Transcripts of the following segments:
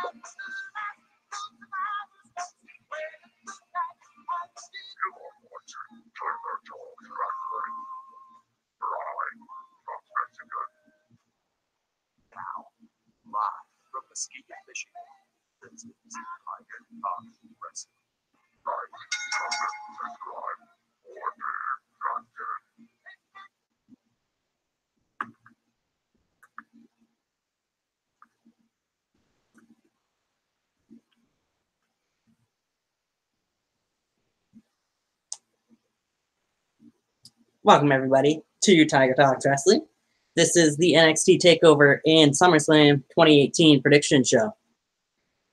From Mesquite, Michigan, this is Tiger Talk Wrestling. Welcome, everybody, to your Tiger Talks Wrestling. This is the NXT Takeover and SummerSlam 2018 prediction show.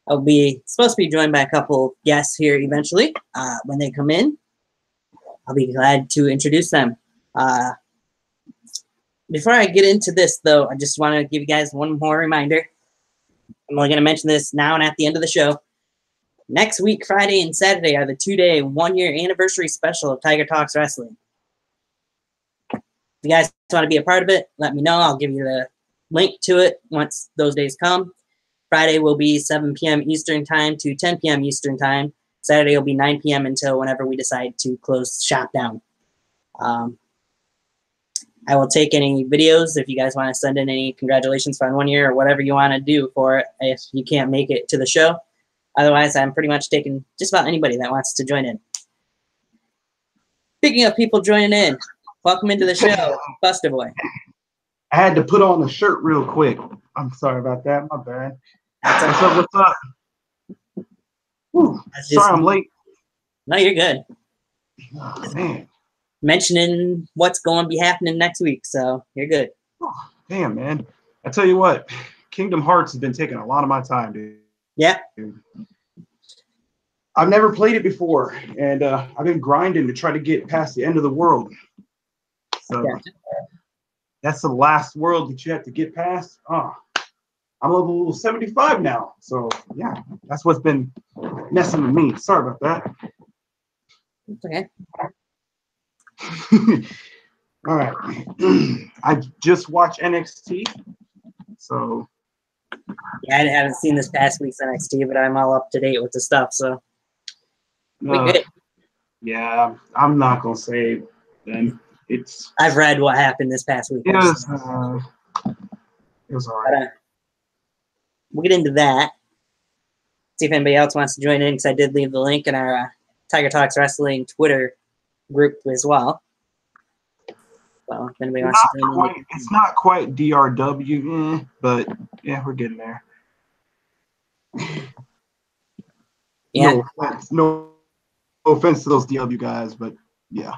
I'll be supposed to be joined by a couple guests here eventually. When they come in, I'll be glad to introduce them. Before I get into this, though, I just want to give you guys one more reminder. I'm only going to mention this now and at the end of the show. Next week, Friday and Saturday, are the 2-day, 1-year anniversary special of Tiger Talks Wrestling. If you guys want to be a part of it, let me know. I'll give you the link to it once those days come. Friday will be 7 p.m. Eastern Time to 10 p.m. Eastern Time. Saturday will be 9 p.m. until whenever we decide to close shop down. I will take any videos if you guys want to send in any congratulations for 1 year or whatever you want to do for it if you can't make it to the show. Otherwise, I'm pretty much taking just about anybody that wants to join in. Speaking of people joining in, welcome into the show, Busta Boy. I had to put on the shirt real quick. I'm sorry about that. My bad. What's up? What's up? Whew. Sorry I'm late. No, you're good. Oh, man. Mentioning what's going to be happening next week, so you're good. Oh, damn, man. I tell you what, Kingdom Hearts has been taking a lot of my time, dude. Yeah. I've never played it before, and I've been grinding to try to get past the end of the world. So that's the last world that you have to get past. Oh, I'm level 75 now. So, yeah, that's what's been messing with me. Sorry about that. It's okay. All right. I just watched NXT. So. Yeah, I haven't seen this past week's NXT, but I'm all up to date with the stuff. So. We good. Yeah, I'm not going to say then. I've read what happened this past week. It was all right. We'll get into that. See if anybody else wants to join in, because I did leave the link in our Tiger Talks Wrestling Twitter group as well. So if anybody wants to join in. It's not quite DRW, but yeah, we're getting there. Yeah. No offense to those DW guys, but yeah.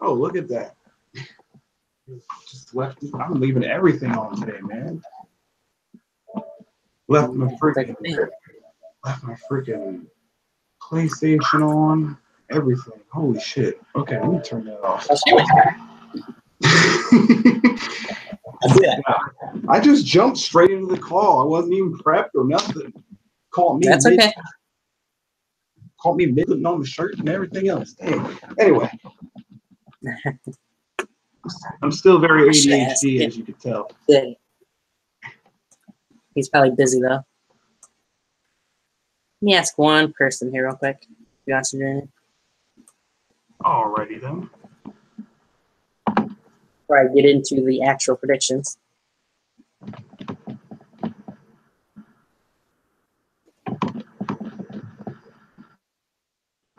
Oh, look at that. Just left it. I'm leaving everything on today, man. Left my freaking PlayStation on. Everything. Holy shit. Okay, let me turn that off. I just jumped straight into the call. I wasn't even prepped or nothing. Caught me. That's okay. Caught me putting on the shirt and everything else. Dang. Anyway. I'm still very ADHD, as you can tell. Good. He's probably busy, though. Let me ask one person here real quick. You want to join in? Alrighty, then. Before I get into the actual predictions.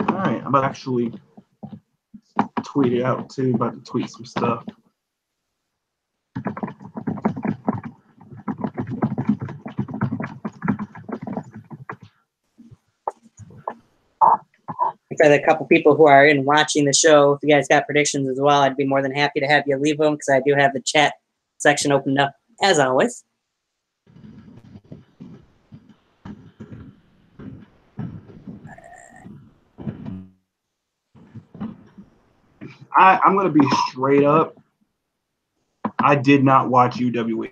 Alright, I'm about to actually tweet it out, too. About to tweet some stuff. For the couple people who are in watching the show, if you guys got predictions as well, I'd be more than happy to have you leave them, because I do have the chat section opened up, as always. I'm going to be straight up. I did not watch UWE.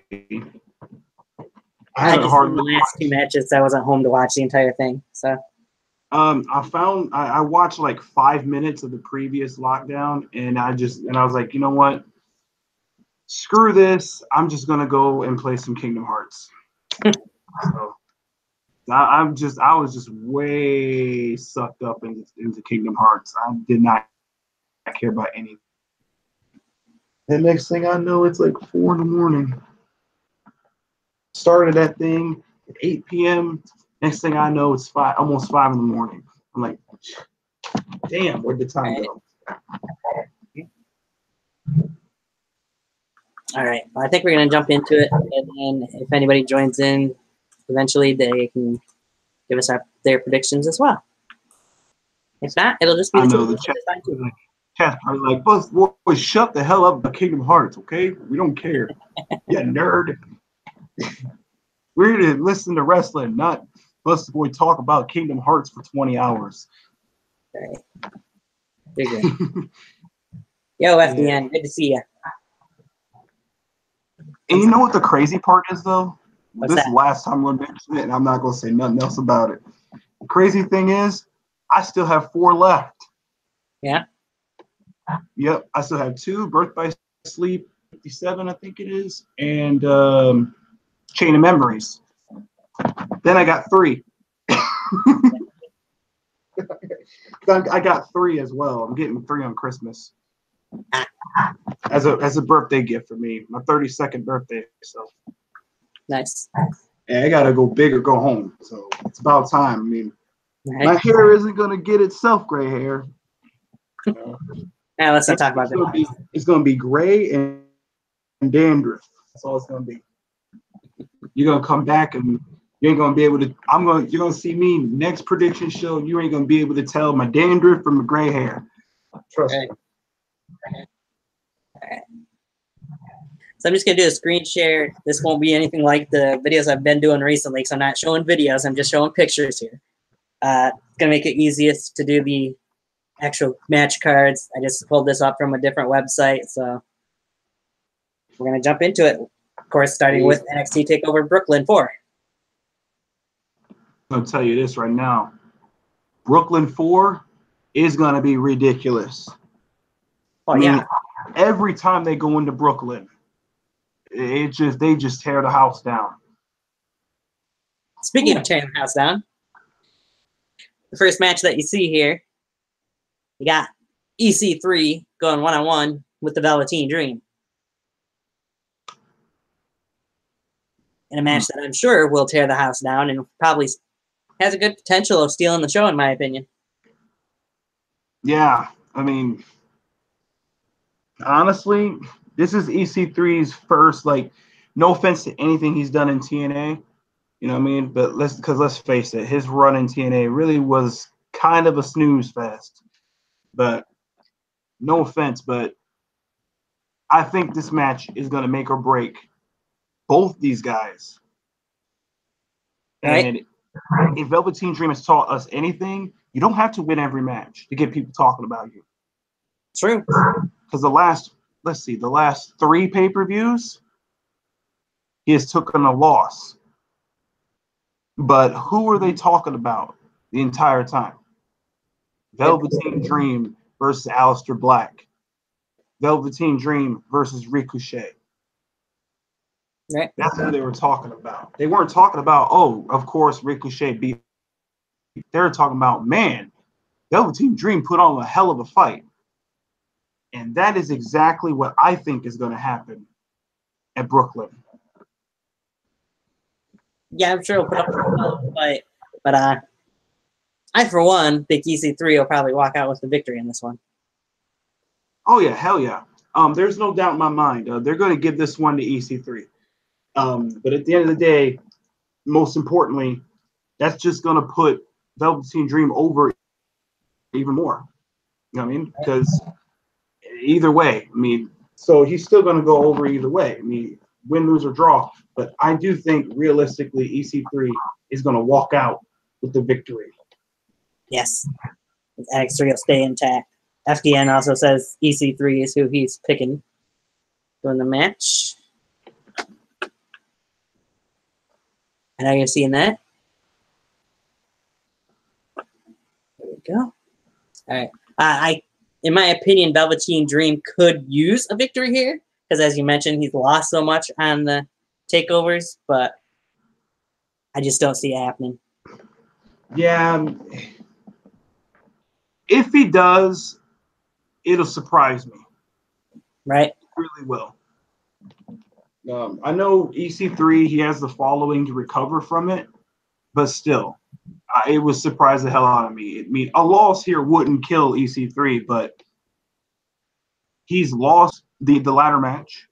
I just the last two matches. I wasn't home to watch the entire thing, so. I watched like 5 minutes of the previous lockdown, and I was like, you know what? screw this. I'm just gonna go and play some Kingdom Hearts. So I was just way sucked up into Kingdom Hearts. I did not care about anything. And next thing I know, it's like 4 in the morning. Started that thing at 8 p.m. Next thing I know, it's almost 5 in the morning. I'm like, damn, where'd the time go? All right. Well, I think we're going to jump into it. And then if anybody joins in, eventually they can give us their predictions as well. If not, it'll just be I know the chat probably like, boy, shut the hell up about Kingdom Hearts, okay? We don't care. Yeah, nerd. We're here to listen to wrestling, not Busta Boy talk about Kingdom Hearts for 20 hours. All right. You're good. Yo, FDN, good to see you. And you know what the crazy part is, though? What's this that? last time I'm going to mention it, and I'm not going to say nothing else about it. The crazy thing is, I still have 4 left. Yeah? Yep, I still have 2, Birth by Sleep, 57, I think it is, and Chain of Memories. Then I got 3. I got 3 as well. I'm getting 3 on Christmas. As a birthday gift for me. My 32nd birthday. So Nice. Yeah, I gotta go big or go home. So it's about time. I mean, Right. my hair isn't gonna get itself gray hair. Now let's not talk about that. It's gonna be gray and dandruff. That's all it's gonna be. You're gonna come back and you ain't gonna be able to. You're gonna see me next prediction show. You ain't gonna be able to tell my dandruff from my gray hair. Trust me. All right. So I'm just gonna do a screen share. This won't be anything like the videos I've been doing recently, because I'm not showing videos. I'm just showing pictures here. It's gonna make it easiest to do the actual match cards. I just pulled this up from a different website, so we're gonna jump into it. Of course, starting with NXT Takeover Brooklyn 4. I'm gonna tell you this right now. Brooklyn 4 is gonna be ridiculous. Oh, I mean, yeah. every time they go into Brooklyn, they just tear the house down. Speaking of tearing the house down, the first match that you see here, you got EC3 going one-on-one with the Velveteen Dream. In a match that I'm sure will tear the house down and probably has a good potential of stealing the show, in my opinion. Yeah, I mean, honestly, this is EC3's first, like, no offense to anything he's done in TNA, you know what I mean? But let's face it, his run in TNA really was kind of a snooze fest. But no offense, but I think this match is going to make or break both these guys. Right. And if Velveteen Dream has taught us anything, you don't have to win every match to get people talking about you. True. Because the last 3 pay-per-views, he has taken a loss. But who are they talking about the entire time? Velveteen Dream versus Aleister Black. Velveteen Dream versus Ricochet. Right. That's who they were talking about. They weren't talking about, oh, of course, Ricochet beat. They were talking about, man, Velveteen Dream put on a hell of a fight. And that is exactly what I think is going to happen at Brooklyn. Yeah, I'm sure he'll put up a fight. But I, for one, think EC3 will probably walk out with the victory in this one. Oh, yeah, hell yeah. There's no doubt in my mind. They're going to give this one to EC3. But at the end of the day, most importantly, that's just going to put Velveteen Dream over even more. You know what I mean? Because either way, I mean, so he's still going to go over either way. I mean, win, lose, or draw. But I do think realistically, EC3 is going to walk out with the victory. Yes. NXT will stay intact. FDN also says EC3 is who he's picking during the match. I know you're seeing that. There we go. All right. In my opinion, Velveteen Dream could use a victory here, because as you mentioned, he's lost so much on the takeovers, but I just don't see it happening. Yeah. If he does, it'll surprise me. Right? It really will. I know EC3, he has the following to recover from it, but still, it would surprise the hell out of me. I mean, a loss here wouldn't kill EC3, but he's lost the ladder match,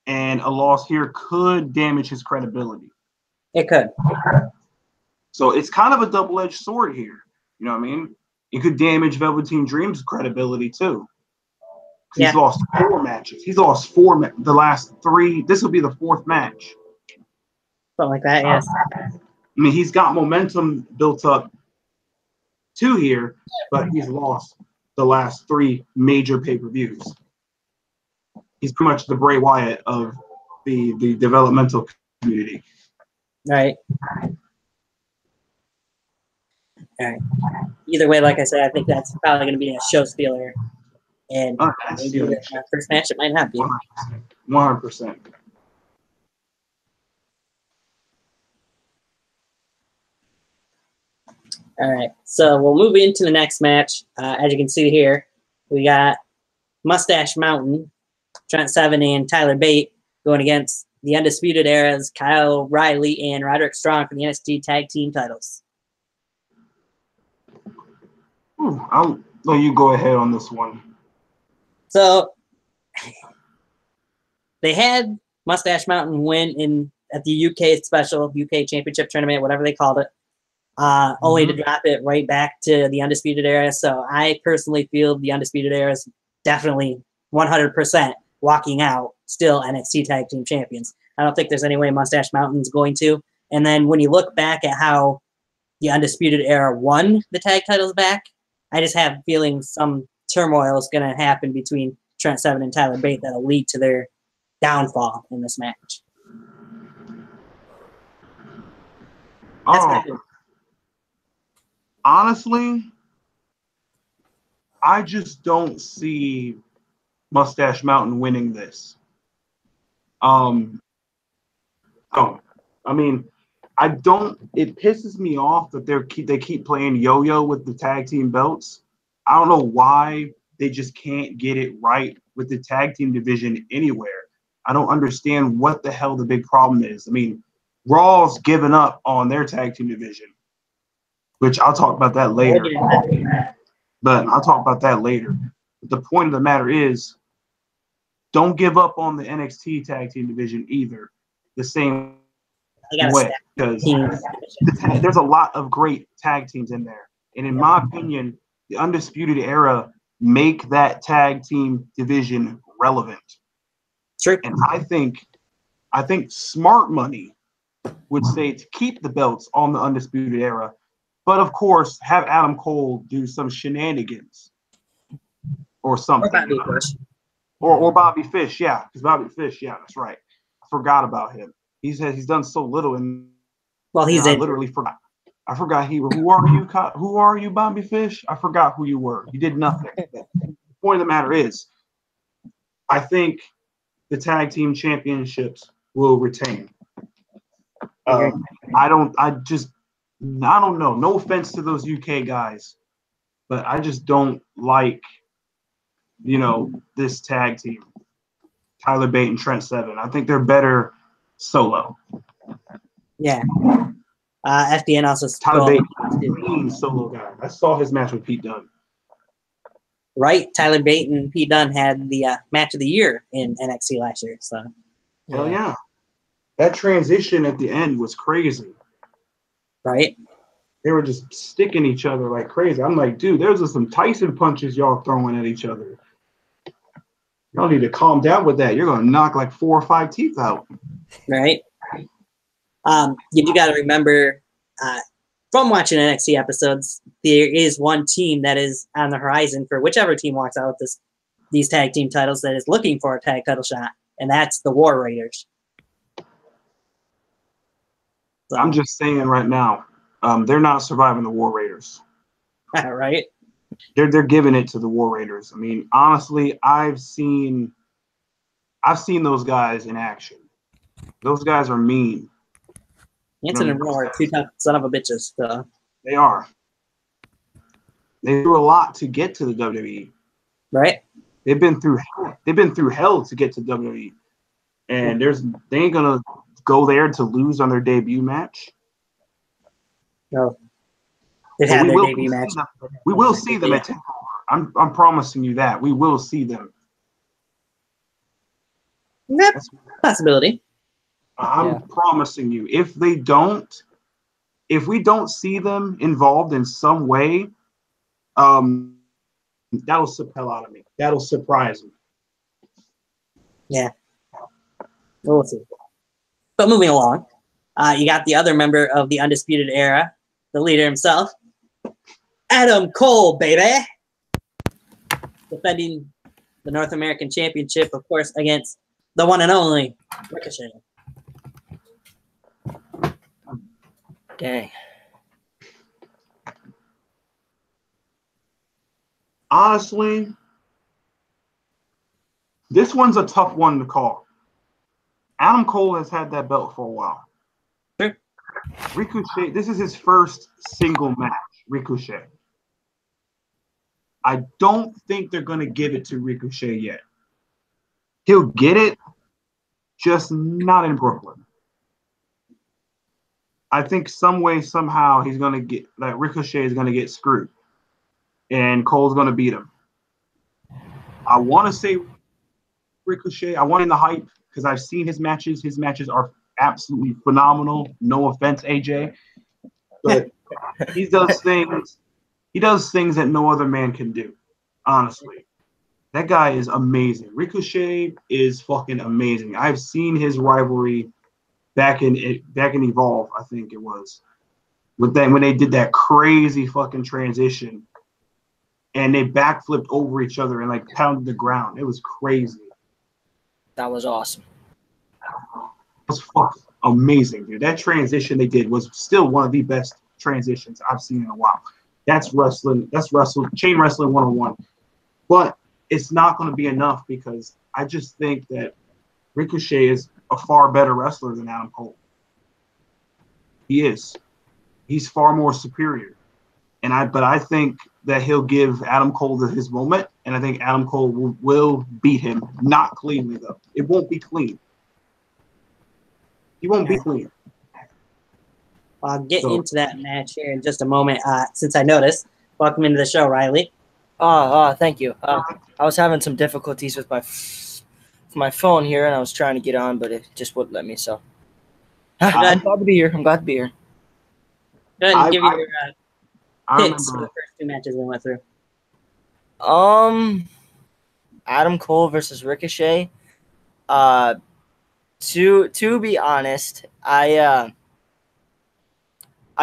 and a loss here could damage his credibility. It could. So it's kind of a double-edged sword here. You know what I mean? It could damage Velveteen Dream's credibility too. He's lost 4 matches. He's lost 4 the last 3. This will be the 4th match. Something like that, yes. I mean, he's got momentum built up to here, but he's lost the last 3 major pay-per-views. He's pretty much the Bray Wyatt of the developmental community. Right. All right. Either way, like I said, I think that's probably going to be a show stealer. And maybe the first match, it might not be. 100%. All right. So we'll move into the next match. As you can see here, we got Mustache Mountain, Trent Seven, and Tyler Bate going against the Undisputed Era's Kyle Riley and Roderick Strong for the NXT Tag Team titles. I'll let you go ahead on this one. So they had Mustache Mountain win at the UK special, UK Championship Tournament, whatever they called it, only to drop it right back to the Undisputed Era. So I personally feel the Undisputed Era is definitely 100% walking out still NXT Tag Team Champions. I don't think there's any way Mustache Mountain's going to. And then when you look back at how the Undisputed Era won the tag titles back, I just have a feeling some turmoil is going to happen between Trent Seven and Tyler Bate that'll lead to their downfall in this match. Honestly, I just don't see Mustache Mountain winning this. I mean, I don't. It pisses me off that they keep playing yo-yo with the tag team belts. I don't know why they just can't get it right with the tag team division anywhere. I don't understand what the hell the big problem is. I mean, Raw's given up on their tag team division, which I'll talk about that later. But I'll talk about that later. But the point of the matter is, don't give up on the NXT tag team division either. The same way, because there's a lot of great tag teams in there, and in my opinion, the Undisputed Era make that tag team division relevant. Sure. And I think smart money would say to keep the belts on the Undisputed Era, but of course have Adam Cole do some shenanigans or something. Or Bobby Fish, yeah, because Bobby Fish, yeah, that's right. I forgot about him. He's done so little, and well, I literally forgot. I forgot who are you, Bobby Fish? I forgot who you were. You did nothing. The point of the matter is, I think the tag team championships will retain. I don't know. No offense to those UK guys, but I just don't like, this tag team. Tyler Bate and Trent Seven. I think they're better solo. Yeah. FDN also Tyler Bate, clean solo guy. I saw his match with Pete Dunne. Right, Tyler Bate and Pete Dunne had the match of the year in NXT last year. So, hell yeah, that transition at the end was crazy. Right, they were just sticking each other like crazy. I'm like, dude, there's just some Tyson punches y'all throwing at each other. Y'all need to calm down with that. You're gonna knock like 4 or 5 teeth out. Right. You got to remember, from watching NXT episodes, there is one team that is on the horizon for whichever team walks out with these tag team titles that is looking for a tag title shot, and that's the War Raiders. So, I'm just saying right now, they're not surviving the War Raiders. Right. They're giving it to the War Raiders. I mean, honestly, I've seen I've seen those guys in action. Those guys are mean. Hanson and Roar are two tough son of a bitches. So. They are. They do a lot to get to the WWE. Right. They've been through hell to get to WWE. And they ain't gonna go there to lose on their debut match. No. They've had their debut match. We will see them at TakeOver. I'm promising you that. We will see them. That's a possibility. I'm promising you. If we don't see them involved in some way, that'll hell out of me. That'll surprise me. Yeah. We'll see. But moving along, you got the other member of the Undisputed Era, the leader himself, Adam Cole, baby. Defending the North American Championship, of course, against the one and only Ricochet. Dang. Honestly, this one's a tough one to call. Adam Cole has had that belt for a while. Sure. Ricochet, this is his first single match, Ricochet. I don't think they're going to give it to Ricochet yet. He'll get it, just not in Brooklyn. I think some way, somehow, he's going to get, like, Ricochet is going to get screwed. And Cole's going to beat him. I want to say Ricochet. I want in the hype because I've seen his matches. His matches are absolutely phenomenal. No offense, AJ. But he does things. He does things that no other man can do. Honestly. That guy is amazing. Ricochet is fucking amazing. I've seen his rivalry back in Evolve, I think it was. With them when they did that crazy fucking transition and they backflipped over each other and like pounded the ground. It was crazy. That was awesome. It was fucking amazing, dude. That transition they did was still one of the best transitions I've seen in a while. That's wrestling. That's chain wrestling 101. But it's not going to be enough because I just think that Ricochet is a far better wrestler than Adam Cole. He is. He's far more superior. But I think that he'll give Adam Cole his moment, and I think Adam Cole will beat him. Not cleanly, though. It won't be clean. He won't be clean. I'll get into that match here in just a moment. Since I noticed, welcome into the show, Riley. Thank you. I was having some difficulties with my phone here, and I was trying to get on, but it just wouldn't let me. So I'm glad to be here. Go ahead and give you your picks for the first two matches we went through. Adam Cole versus Ricochet. To be honest, I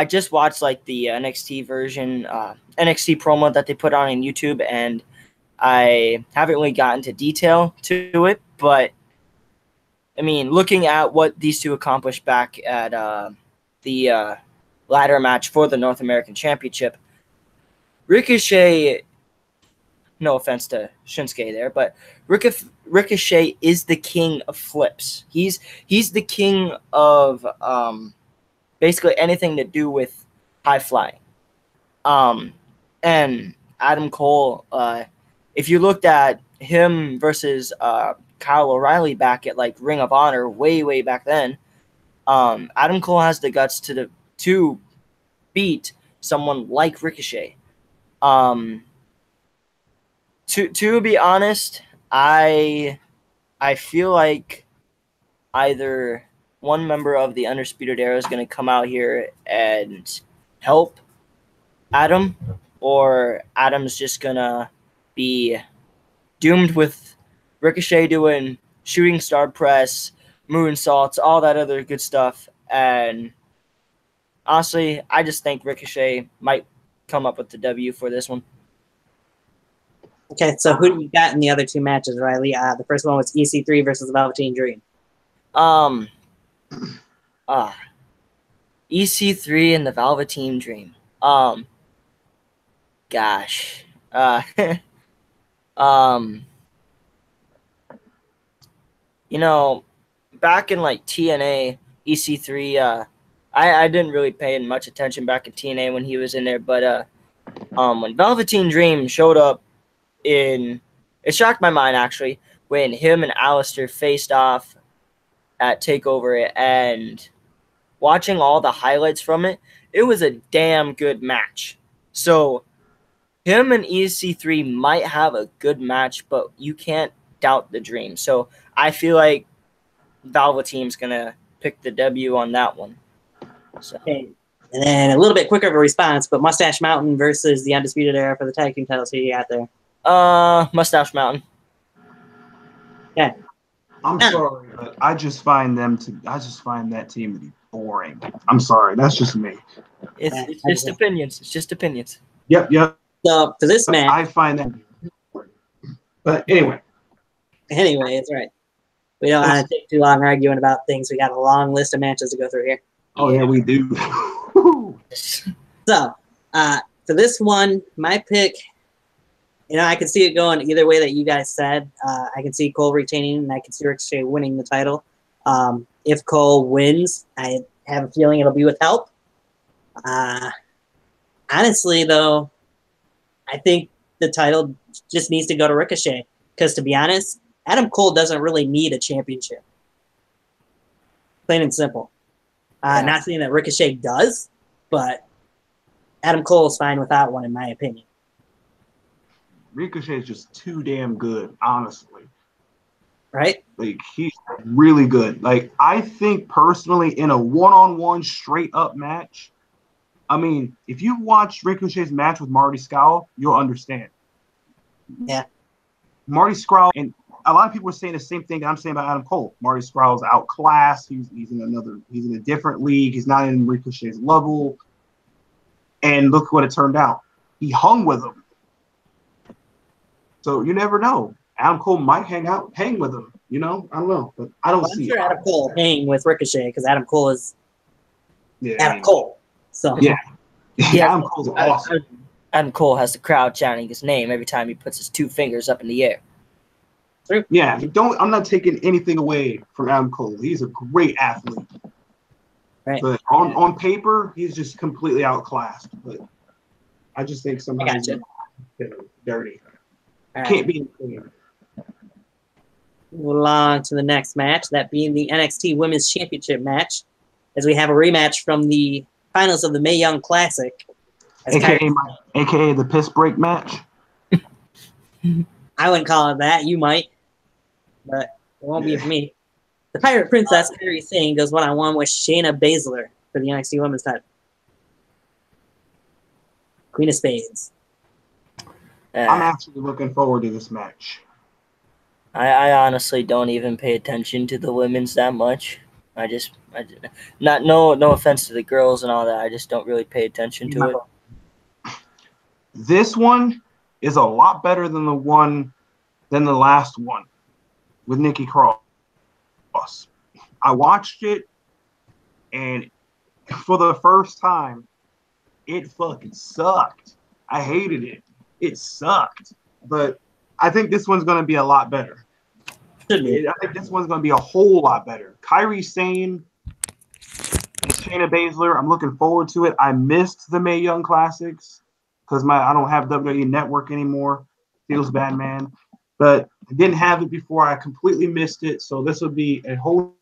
just watched like the NXT version, NXT promo that they put on YouTube, and I haven't really gotten into detail to it. But I mean, looking at what these two accomplished back at the ladder match for the North American Championship, Ricochet, no offense to Shinsuke there, but Ricochet is the king of flips. He's the king of basically anything to do with high flying. And Adam Cole, if you looked at him versus Kyle O'Reilly back at like Ring of Honor way back then, Adam Cole has the guts to beat someone like Ricochet. To be honest, I feel like either one member of the Undisputed Era is going to come out here and help Adam, or Adam's just going to be doomed with Ricochet doing shooting star press, moonsaults, all that other good stuff. And honestly, I just think Ricochet might come up with the W for this one. Okay, so who do you got in the other two matches, Riley? The first one was EC3 versus Velveteen Dream. EC3 and the Velveteen Dream. Gosh. You know, back in like TNA, EC3, I didn't really pay much attention back in TNA when he was in there, but when Velveteen Dream showed up it shocked my mind actually when him and Alistair faced off at TakeOver, and watching all the highlights from it, it was a damn good match. So him and EC3 might have a good match, but you can't doubt the Dream. So I feel like Velveteen's gonna pick the W on that one. So. Okay. And then a little bit quicker of a response, but Mustache Mountain versus the Undisputed Era for the tag team titles. Who you got there? Mustache Mountain. Yeah. I'm sorry, but I just find that team to be boring. I'm sorry, that's just me. It's just opinions. It's just opinions. Yep. So for this match, I find that boring. But anyway, it's right. We don't want to take too long arguing about things. We got a long list of matches to go through here. Oh yeah, we do. So for this one, my pick, I can see it going either way that you guys said. I can see Cole retaining, and I can see Ricochet winning the title. If Cole wins, I have a feeling it'll be with help. Honestly, though, I think the title just needs to go to Ricochet because, to be honest, Adam Cole doesn't really need a championship. Plain and simple. Not saying that Ricochet does, but Adam Cole is fine without one, in my opinion. Ricochet is just too damn good, honestly. Right? Like, he's really good. Like, I think personally, in a one-on-one straight-up match, I mean, if you watch Ricochet's match with Marty Scurll, you'll understand. Yeah. Marty Scurll, and a lot of people are saying the same thing that I'm saying about Adam Cole. Marty Scurll's outclassed. He's in a different league. He's not in Ricochet's level. And look what it turned out. He hung with him. So you never know. Adam Cole might hang with him. I don't know, but I don't see I'm sure Adam Cole hang with Ricochet because Adam Cole is Adam Cole. So yeah, Adam Cole's awesome. Adam Cole has the crowd chanting his name every time he puts his two fingers up in the air. Yeah, I'm not taking anything away from Adam Cole. He's a great athlete. Right. But on paper, he's just completely outclassed. But I just think somehow he's dirty. Right. Can't be clean. Move along to the next match, that being the NXT Women's Championship match, as we have a rematch from the finals of the Mae Young Classic. AKA the piss break match. I wouldn't call it that. You might, but it won't be for me. The Pirate Princess, Kairi Sane, goes one-on-one with Shayna Baszler for the NXT Women's title. Queen of Spades. I'm actually looking forward to this match. I honestly don't even pay attention to the women's that much. No offense to the girls and all that. I just don't really pay attention to it. This one is a lot better than the last one with Nikki Cross. I watched it, and for the first time, it fucking sucked. I hated it. It sucked. But I think this one's going to be a lot better. I think this one's going to be a whole lot better. Kairi Sane and Shayna Baszler, I'm looking forward to it. I missed the Mae Young Classics because I don't have WWE Network anymore. Feels bad, man. But I didn't have it before. I completely missed it. So this will be a whole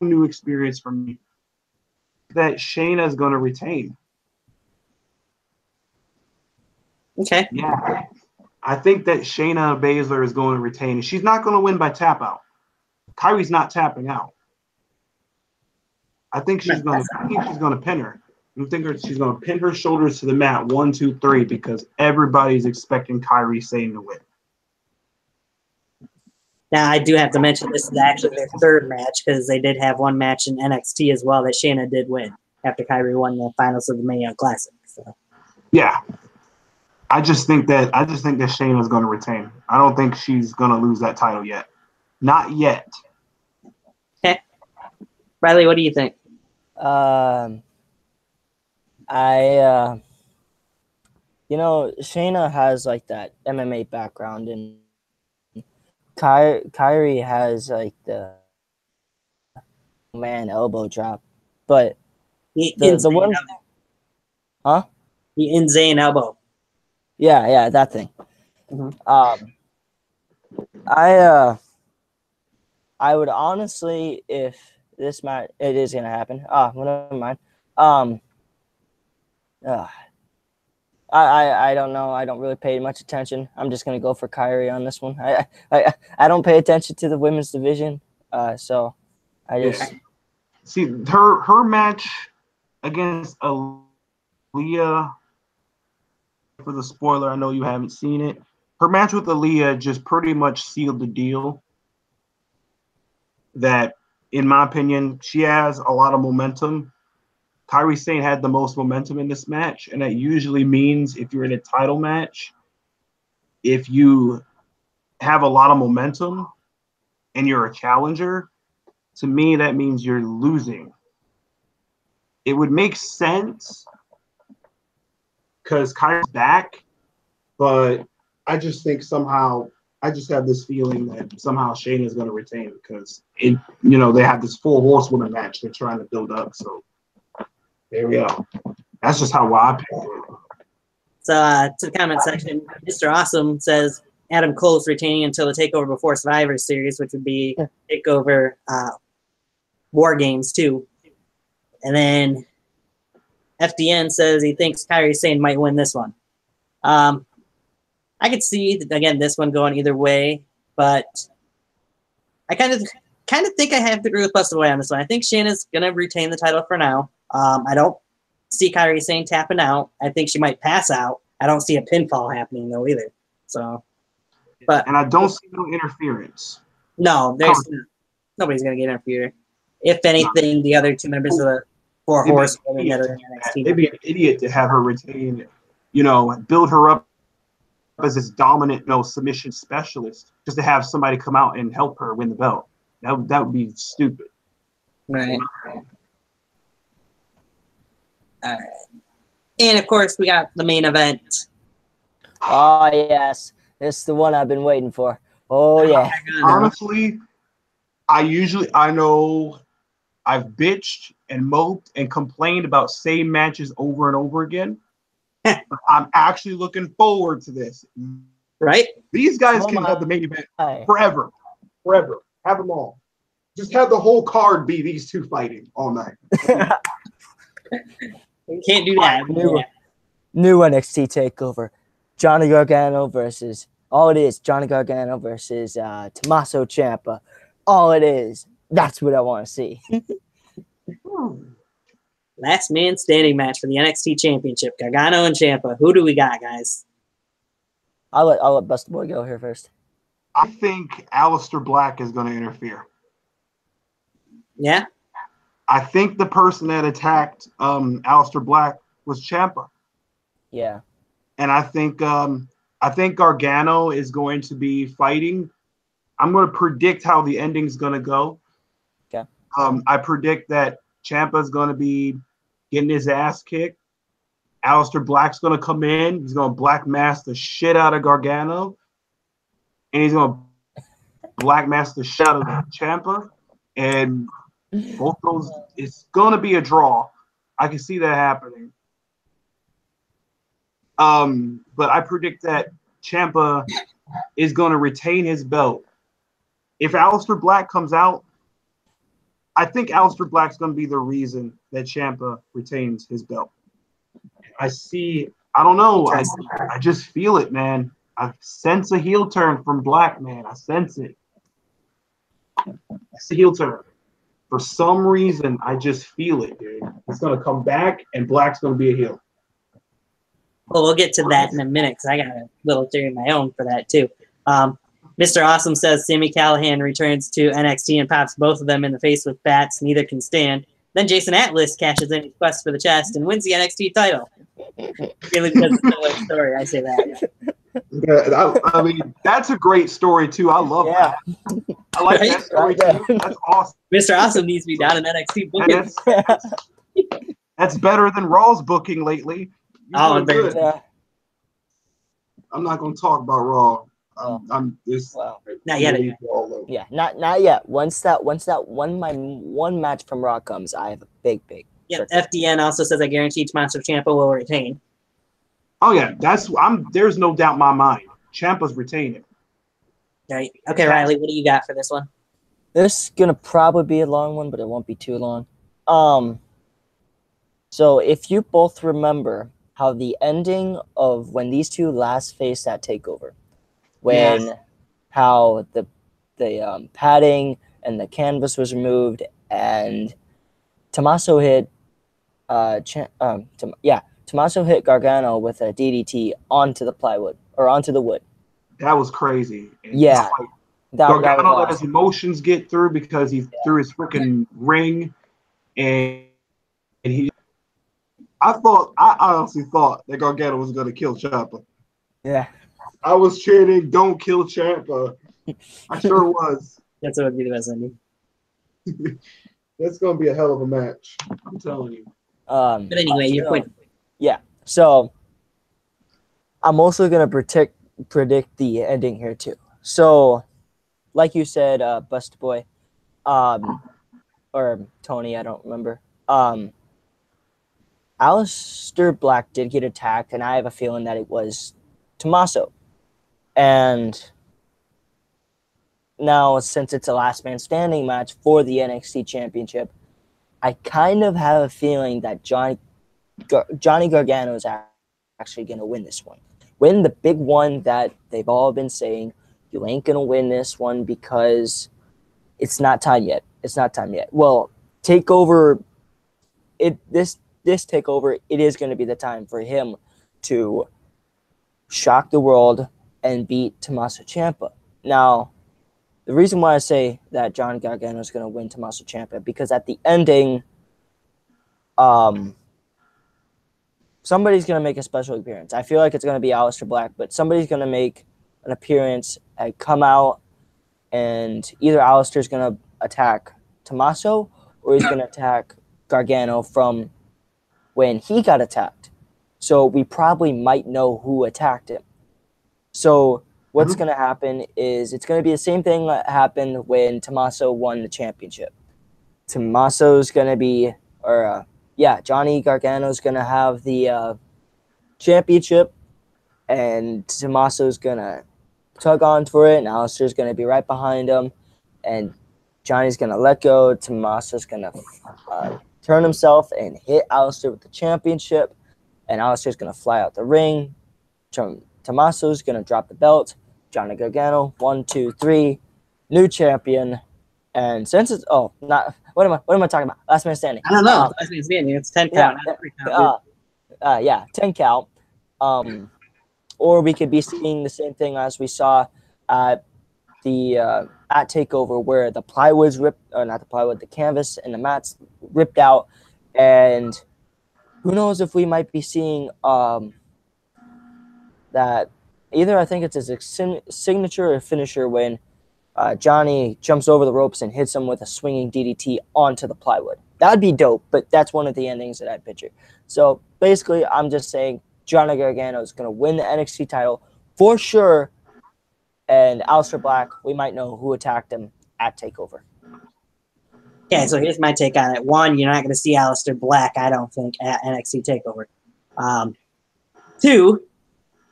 new experience for me that Shayna is going to retain. Okay. Yeah. I think that Shayna Baszler is going to retain. She's not going to win by tap out. Kairi's not tapping out. I think she's going to pin her. I think she's going to pin her shoulders to the mat 1, 2, 3 because everybody's expecting Kairi Sane to win. Now, I do have to mention this is actually their third match because they did have one match in NXT as well that Shayna did win after Kairi won the finals of the Mae Young Classic. So. Yeah. I just think that Shayna is going to retain. I don't think she's going to lose that title yet. Not yet. Okay. Riley, what do you think? Shayna has like that MMA background, and Kairi has like the man elbow drop, but The the insane one, elbow. huh? The insane elbow. Yeah, that thing. Mhm. I would honestly, if this match, it is gonna happen. Well, never mind. Uh, I don't know. I don't really pay much attention. I'm just gonna go for Kairi on this one. I don't pay attention to the women's division. So I just See her match against Aaliyah. For the spoiler, I know you haven't seen it. Her match with Aaliyah just pretty much sealed the deal. That, in my opinion, she has a lot of momentum. Kairi Sane had the most momentum in this match, and that usually means if you're in a title match, if you have a lot of momentum and you're a challenger, to me that means you're losing. It would make sense because Kairi's back, but I just think somehow I just have this feeling that somehow Shayna is going to retain because they have this full horsewoman match they're trying to build up. So there we go. That's just how I picked it. So to the comment section, Mr. Awesome says Adam Cole's retaining until the Takeover Before Survivor Series, which would be Takeover War Games too. And then FDN says he thinks Kairi Sane might win this one. I could see again this one going either way, but I kind of think I have to agree with Busta Boy on this one. I think Shayna's gonna retain the title for now. I don't see Kairi Sane tapping out. I think she might pass out. I don't see a pinfall happening though either. So, and I don't see no interference. No, nobody's gonna get interfered. If anything, the other two members of the Four Horsewomen that are in NXT. They'd be an idiot to have her retain, build her up as this dominant, submission specialist, just to have somebody come out and help her win the belt. That would be stupid. Right. All right. And of course, we got the main event. Oh yes, this is the one I've been waiting for. Oh yeah. Honestly, I know I've bitched and moped and complained about same matches over and over again. But I'm actually looking forward to this. Right? These guys can have the main event forever. Forever. Have them all. Just have the whole card be these two fighting all night. We can't do that. New NXT Takeover. Johnny Gargano versus Johnny Gargano versus Tommaso Ciampa. All it is. That's what I want to see. Last man standing match for the NXT Championship. Gargano and Ciampa. Who do we got, guys? I'll let Busta Boy go here first. I think Aleister Black is going to interfere. Yeah? I think the person that attacked Aleister Black was Ciampa. Yeah. And I think Gargano is going to be fighting. I'm going to predict how the ending's going to go. Okay. I predict that Ciampa's going to be getting his ass kicked. Aleister Black's going to come in. He's going to black mask the shit out of Gargano. And he's going to black mask the shit out of Ciampa. And both those, it's going to be a draw. I can see that happening. But I predict that Ciampa is going to retain his belt. If Aleister Black comes out, I think Aleister Black's going to be the reason that Ciampa retains his belt. I don't know. I just feel it, man. I sense a heel turn from Black, man. I sense it. It's a heel turn. For some reason, I just feel it, dude. He's going to come back, and Black's going to be a heel. Well, we'll get to that in a minute because I got a little theory of my own for that, too. Mr. Awesome says Sami Callihan returns to NXT and pops both of them in the face with bats. Neither can stand. Then Jason Atlas cashes in his quest for the chest and wins the NXT title. Really because it's a similar story, I say that. Yeah, I mean, that's a great story, too. I love that. I like that story, too. That's awesome. Mr. Awesome needs to be down in NXT booking. That's better than Raw's booking lately. Oh, good. I'm not going to talk about Raw. I'm this. Wow. Not yet. All over. Yeah, not yet. Once that one match from Raw comes, I have a big. Yeah, FDN also says I guarantee Tommaso Ciampa will retain. Oh yeah, there's no doubt in my mind. Ciampa's retaining. Right. Okay, Riley, what do you got for this one? This is gonna probably be a long one, but it won't be too long. So if you both remember how the ending of when these two last faced at Takeover, when how the padding and the canvas was removed and Tommaso hit Tommaso hit Gargano with a DDT onto the plywood or onto the wood. That was crazy. And Yeah. Gargano let his emotions get through because he threw his freaking ring, and I honestly thought that Gargano was going to kill Chapa. Yeah. I was chanting, "Don't kill Ciampa." I sure was. That's what would be the best ending. That's going to be a hell of a match. I'm telling you. But anyway, your point. Yeah. So I'm also going to predict the ending here too. So, like you said, Busta Boy, or Tony, I don't remember. Aleister Black did get attacked, and I have a feeling that it was Tommaso. And now, since it's a last man standing match for the NXT Championship, I kind of have a feeling that Johnny Gargano is actually going to win this one. Win the big one that they've all been saying. You ain't going to win this one because it's not time yet. It's not time yet. Well, Takeover, this Takeover, it is going to be the time for him to shock the world and beat Tommaso Ciampa. Now, the reason why I say that Johnny Gargano is going to win Tommaso Ciampa, because at the ending, somebody's going to make a special appearance. I feel like it's going to be Aleister Black, but somebody's going to make an appearance and come out, and either Aleister's going to attack Tommaso or he's going to attack Gargano from when he got attacked. So we probably might know who attacked him. So what's going to happen is it's going to be the same thing that happened when Tommaso won the championship. Tommaso's going to be, Johnny Gargano's going to have the championship, and Tommaso's going to tug on for it, and Aleister's going to be right behind him, and Johnny's going to let go. Tommaso's going to turn himself and hit Aleister with the championship, and Aleister's going to fly out the ring. Tommaso's going to drop the belt. Johnny Gargano, 1, 2, 3, new champion. And since it's what am I talking about? Last man standing. I don't know. Last man standing. It's 10 count. 10 count. Or we could be seeing the same thing as we saw at the at Takeover, where the plywood's ripped, or not the plywood, the canvas and the mats ripped out, and who knows if we might be seeing that either. I think it's his signature or finisher when Johnny jumps over the ropes and hits him with a swinging DDT onto the plywood. That'd be dope, but that's one of the endings that I picture. So basically, I'm just saying Johnny Gargano is going to win the NXT title for sure, and Aleister Black, we might know who attacked him at Takeover. Okay, so here's my take on it. One, you're not going to see Aleister Black, I don't think, at NXT Takeover. Two,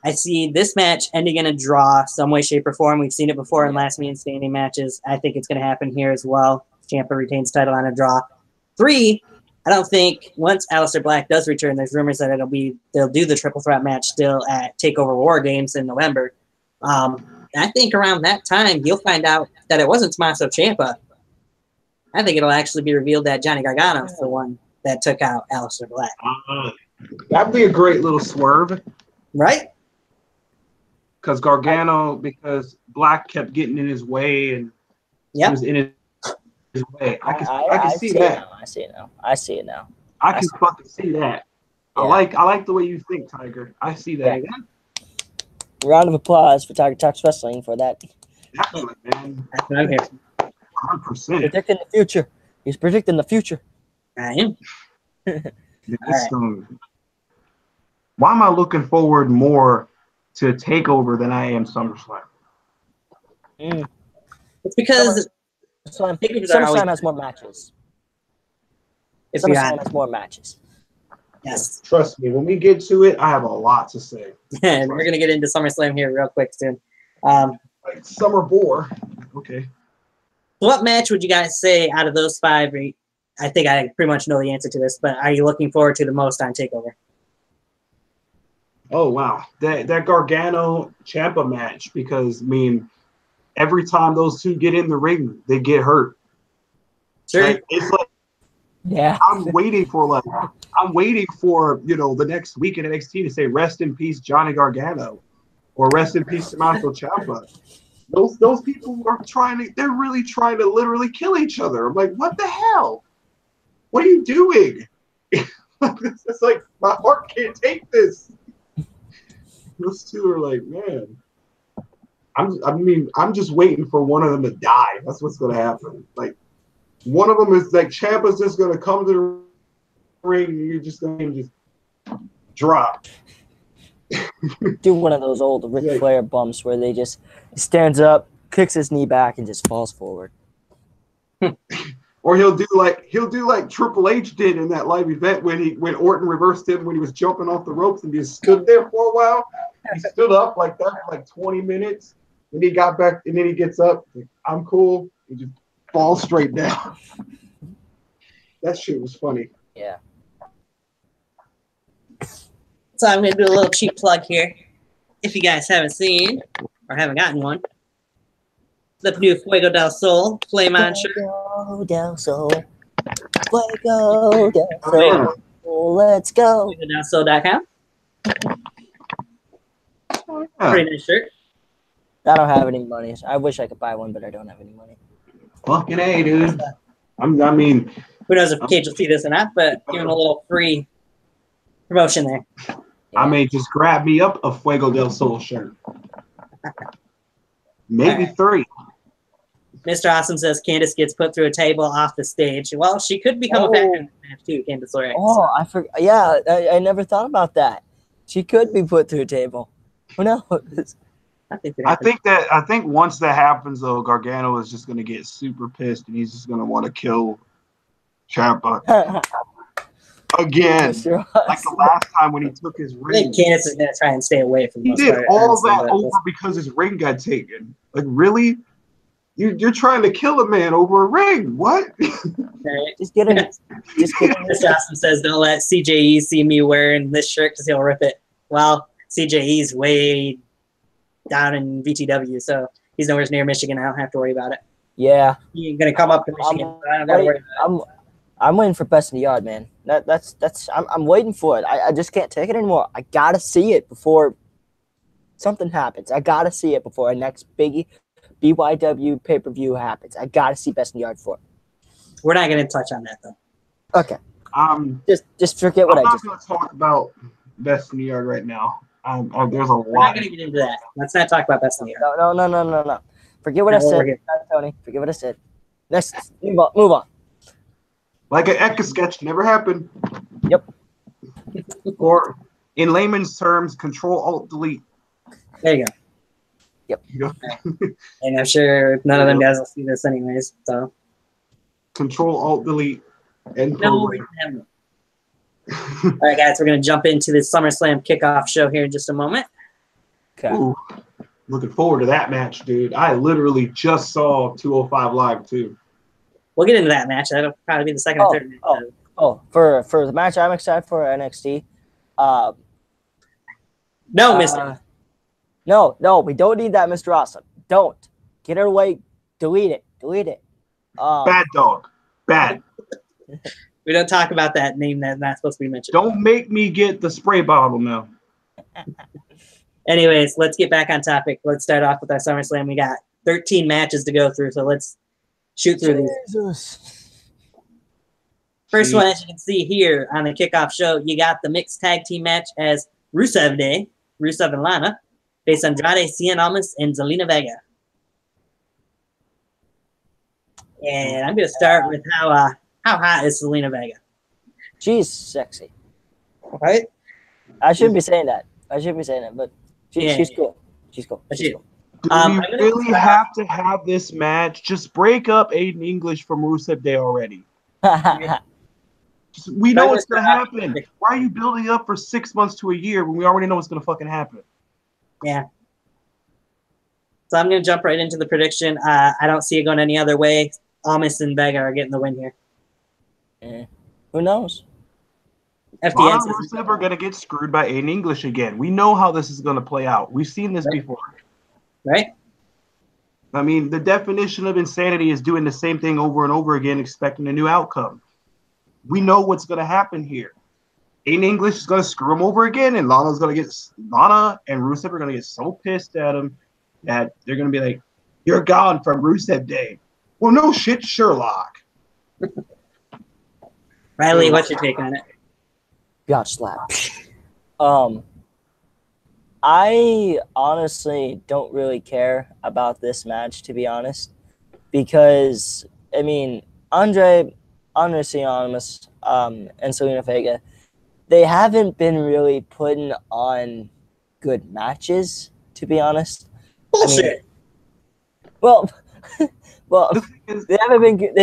I see this match ending in a draw some way, shape, or form. We've seen it before in last man standing matches. I think it's going to happen here as well. Ciampa retains title on a draw. Three, I don't think once Aleister Black does return, there's rumors that they'll do the triple threat match still at Takeover War Games in November. I think around that time you'll find out that it wasn't Tommaso Ciampa. I think it'll actually be revealed that Johnny Gargano is the one that took out Aleister Black. That'd be a great little swerve, right? Because Black kept getting in his way, and he was in his way. I can see that. I see it now. I can fucking see that. Yeah. I like the way you think, Tiger. I see that. Yeah. Round of applause for Tiger Talks Wrestling for that. Definitely, man. That's what I'm here. 100%. Predicting the future. He's predicting the future. I am. Why am I looking forward more to Takeover than I am SummerSlam? It's because SummerSlam has more matches. SummerSlam has more matches. Yes. Trust me, when we get to it, I have a lot to say. And we're gonna get into SummerSlam here real quick soon. Like Summer Bore. Okay. What match would you guys say out of those 5? I think I pretty much know the answer to this, but are you looking forward to the most on TakeOver? Oh wow, that Gargano Ciampa match, because I mean, every time those two get in the ring, they get hurt. Sure. Like, it's like I'm waiting for the next week in NXT to say rest in peace Johnny Gargano, or rest in peace Tommaso Ciampa. Those people they're really trying to literally kill each other. I'm like, what the hell? What are you doing? It's like my heart can't take this. Those two are like, man. I'm just waiting for one of them to die. That's what's gonna happen. Like, one of them is like Ciampa's just gonna come to the ring and you're just gonna just drop. Do one of those old Ric Flair bumps where they just stands up, kicks his knee back, and just falls forward. Or he'll do like Triple H did in that live event when Orton reversed him when he was jumping off the ropes and just stood there for a while. He stood up like that for like 20 minutes, and he got back, and then he gets up. Like, I'm cool. He just falls straight down. That shit was funny. Yeah. So I'm going to do a little cheap plug here. If you guys haven't seen or haven't gotten one, the new Fuego del Sol Flame On shirt. Fuego del Sol. Fuego del Sol. Let's go. FuegoDelSol.com. Pretty nice shirt. I don't have any money. I wish I could buy one, but I don't have any money. Fucking A, dude. I mean, who knows if Cage will see this or not, but give him a little free promotion there. I may just grab me up a Fuego del Sol shirt. Maybe 3. Mr. Awesome says Candice gets put through a table off the stage. Well, she could become a factor in the match too, Candice LeRae. Oh, I forgot. Yeah, I never thought about that. She could be put through a table. Who knows? I think once that happens, though, Gargano is just going to get super pissed, and he's just going to want to kill Ciampa again, like the last time when he took his ring. I think Candice is going to try and stay away from. He did all that over because his ring got taken. Like, really? You're trying to kill a man over a ring? What? Right. Just get him. Just get him. Mr. Awesome says, "Don't let CJE see me wearing this shirt because he'll rip it." Well, CJE's way down in VTW, so he's nowhere near Michigan. I don't have to worry about it. Yeah, He ain't gonna come up to Michigan. So I don't gotta worry about it. I'm waiting for Best in the Yard, man. I'm waiting for it. I just can't take it anymore. I gotta see it before something happens. I gotta see it before our next biggie BYW pay-per-view happens. I gotta see Best in the Yard for it. We're not gonna touch on that though. Okay. Just forget what I'm I not just. going to talk about Best in the Yard right now. There's a lot. We're not gonna get into that. Let's not talk about Best in the Yard. No. Forget what I said, Tony. Forget what I said. Next, move on. Like an Eka sketch never happened. Yep. Or in layman's terms, Control-Alt-Delete. There you go. Yep. And I'm sure none of them guys will see this anyways. So Control-Alt-Delete and program. No. All right, guys, we're gonna jump into the SummerSlam kickoff show here in just a moment. Okay. Ooh, looking forward to that match, dude. I literally just saw 205 Live too. We'll get into that match. That'll probably be the second or third match. For the match I'm excited for NXT. No, Mister. No, we don't need that, Mr. Awesome. Don't. Get it away. Delete it. Bad dog. Bad. We don't talk about that name that's not supposed to be mentioned. Don't make me get the spray bottle now. Anyways, let's get back on topic. Let's start off with our SummerSlam. We got 13 matches to go through, so let's shoot through these. First one, as you can see here on the kickoff show, you got the mixed tag team match as Rusev Day, Rusev and Lana, faced Andrade, Cien Almas, and Zelina Vega. And I'm going to start with how hot is Zelina Vega? She's sexy. Right? I shouldn't be saying that. But she's cool. She's cool. She's cool. Do I'm we gonna really start have to have this match? Just break up Aiden English from Rusev Day already. We know what's going to happen. Why are you building up for 6 months to a year when we already know what's going to fucking happen? Yeah. So I'm going to jump right into the prediction. I don't see it going any other way. Almas and Vega are getting the win here. Who knows? FTN Lana says- and Rusev are going to get screwed by Aiden English again. We know how this is going to play out. We've seen this before. Right? I mean, the definition of insanity is doing the same thing over and over again, expecting a new outcome. We know what's going to happen here. Aiden English is going to screw him over again, and Lana and Rusev are going to get so pissed at him that they're going to be like, "You're gone from Rusev Day." Well, no shit, Sherlock. Riley, what's your take on it? Got slapped. I honestly don't really care about this match, to be honest, because I mean Andre Cianis, and Selena Vega, they haven't been really putting on good matches, to be honest. Bullshit. I mean, well, they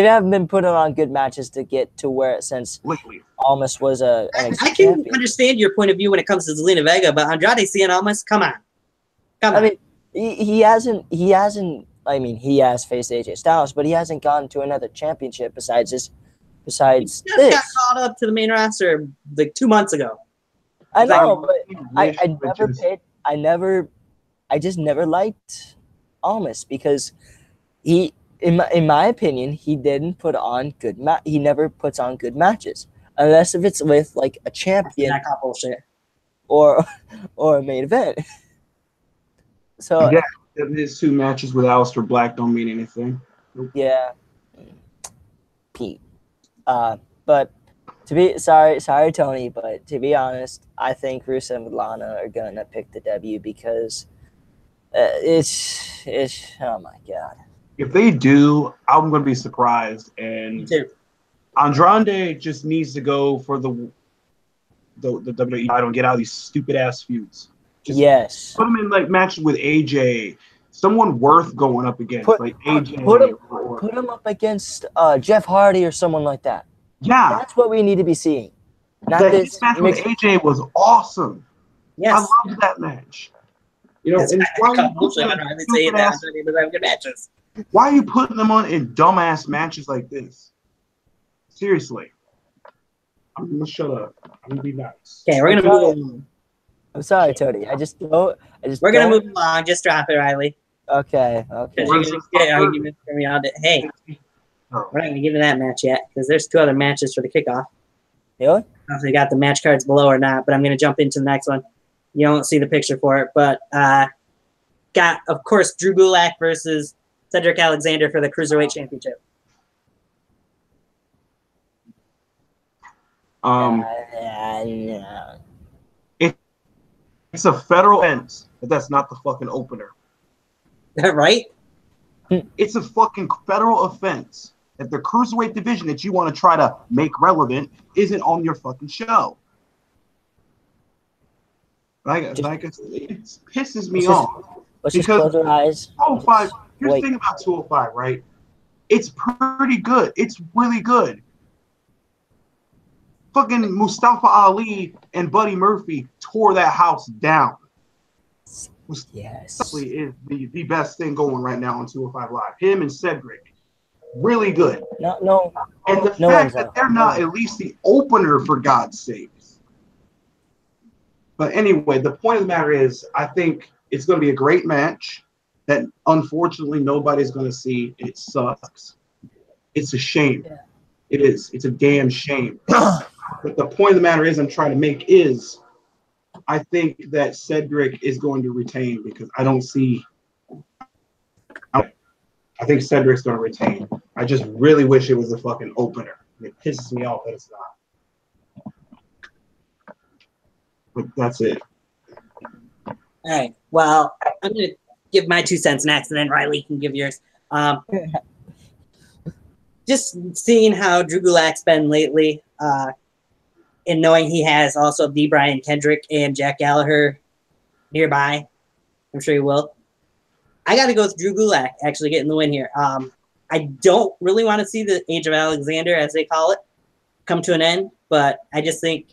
haven't been putting on good matches to get to where it since Almas was a NXT I can champion. understand your point of view when it comes to Zelina Vega, but Andrade Cien Almas, come on. I mean, he hasn't. I mean, he has faced AJ Styles, but he hasn't gone to another championship besides this. He just got called up to the main roster like 2 months ago. I know, but I just never liked Almas because he, in my opinion, he didn't put on good he never puts on good matches unless if it's with like a champion or a main event. So yeah, his 2 matches with Aleister Black don't mean anything. Yeah, Pete. But to be sorry, Tony, but to be honest, I think Rusev and Lana are gonna pick the W because it's oh my god. If they do, I'm gonna be surprised. And Andrade just needs to go for the WWE title and get out of these stupid ass feuds. Just put him in like matches with AJ, someone worth going up against, like AJ. Put him up against Jeff Hardy or someone like that. Yeah, that's what we need to be seeing. Not this match with AJ was awesome. Yes, I loved that match. You know, and why are you putting them on in dumbass matches like this? Seriously, I'm gonna shut up. I'm gonna be nice. Okay, we're gonna move along. I'm sorry, Tony. We're gonna move along. Just drop it, Riley. Okay. You're gonna get arguments from me all day. Hey, we're not gonna get into that match yet because there's 2 other matches for the kickoff. Really? I don't know if they got the match cards below or not, but I'm gonna jump into the next one. You don't see the picture for it, but got of course Drew Gulak versus Cedric Alexander for the Cruiserweight Championship. It's a federal offense, but that's not the fucking opener. Right? It's a fucking federal offense that the Cruiserweight division that you want to try to make relevant isn't on your fucking show. It pisses me off. Let's just close our eyes. 205, here's the thing about 205, right? It's pretty good. It's really good. Fucking Mustafa Ali and Buddy Murphy tore that house down. Yes. Is the best thing going right now on 205 Live. Him and Cedric. Really good. No. And the fact that they're not at least the opener, for God's sakes. But anyway, the point of the matter is, I think it's going to be a great match that unfortunately nobody's going to see. It sucks. It's a shame. Yeah. It is. It's a damn shame. But the point of the matter is I'm trying to make is I think that Cedric is going to retain because I don't see – I think Cedric's going to retain. I just really wish it was a fucking opener. It pisses me off that it's not. But that's it. All right. Well, I'm going to give my 2 cents next, and then Riley can give yours. Just seeing how Drew Gulak's been lately, and knowing he has also D. Brian Kendrick and Jack Gallagher nearby, I'm sure he will. I got to go with Drew Gulak actually getting the win here. I don't really want to see the Age of Alexander, as they call it, come to an end, but I just think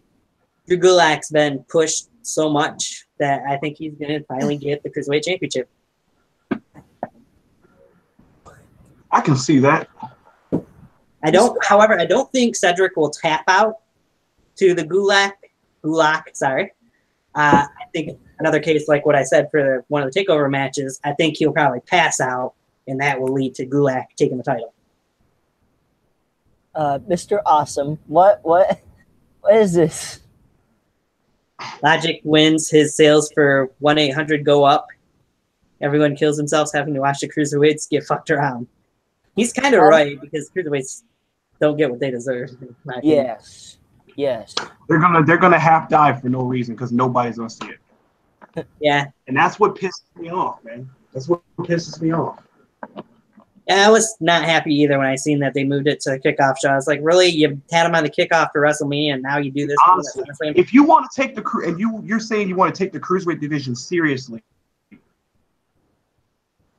Drew Gulak's been pushed so much that I think he's going to finally get the Cruiserweight Championship. I can see that. However, I don't think Cedric will tap out to the Gulak. I think another case like what I said for one of the takeover matches, I think he'll probably pass out, and that will lead to Gulak taking the title. Mr. Awesome, what is this? Logic wins. His sales for 1-800 go up. Everyone kills themselves having to watch the Cruiserweights get fucked around. He's kind of right, because Cruiserweights don't get what they deserve. Yes. They're gonna half die for no reason because nobody's gonna see it. Yeah. And that's what pisses me off, man. That's what pisses me off. Yeah, I was not happy either when I seen that they moved it to the kickoff show. I was like, really? You had him on the kickoff for WrestleMania, and now you do this? Honestly, if you want to take you're saying you want to take the Cruiserweight division seriously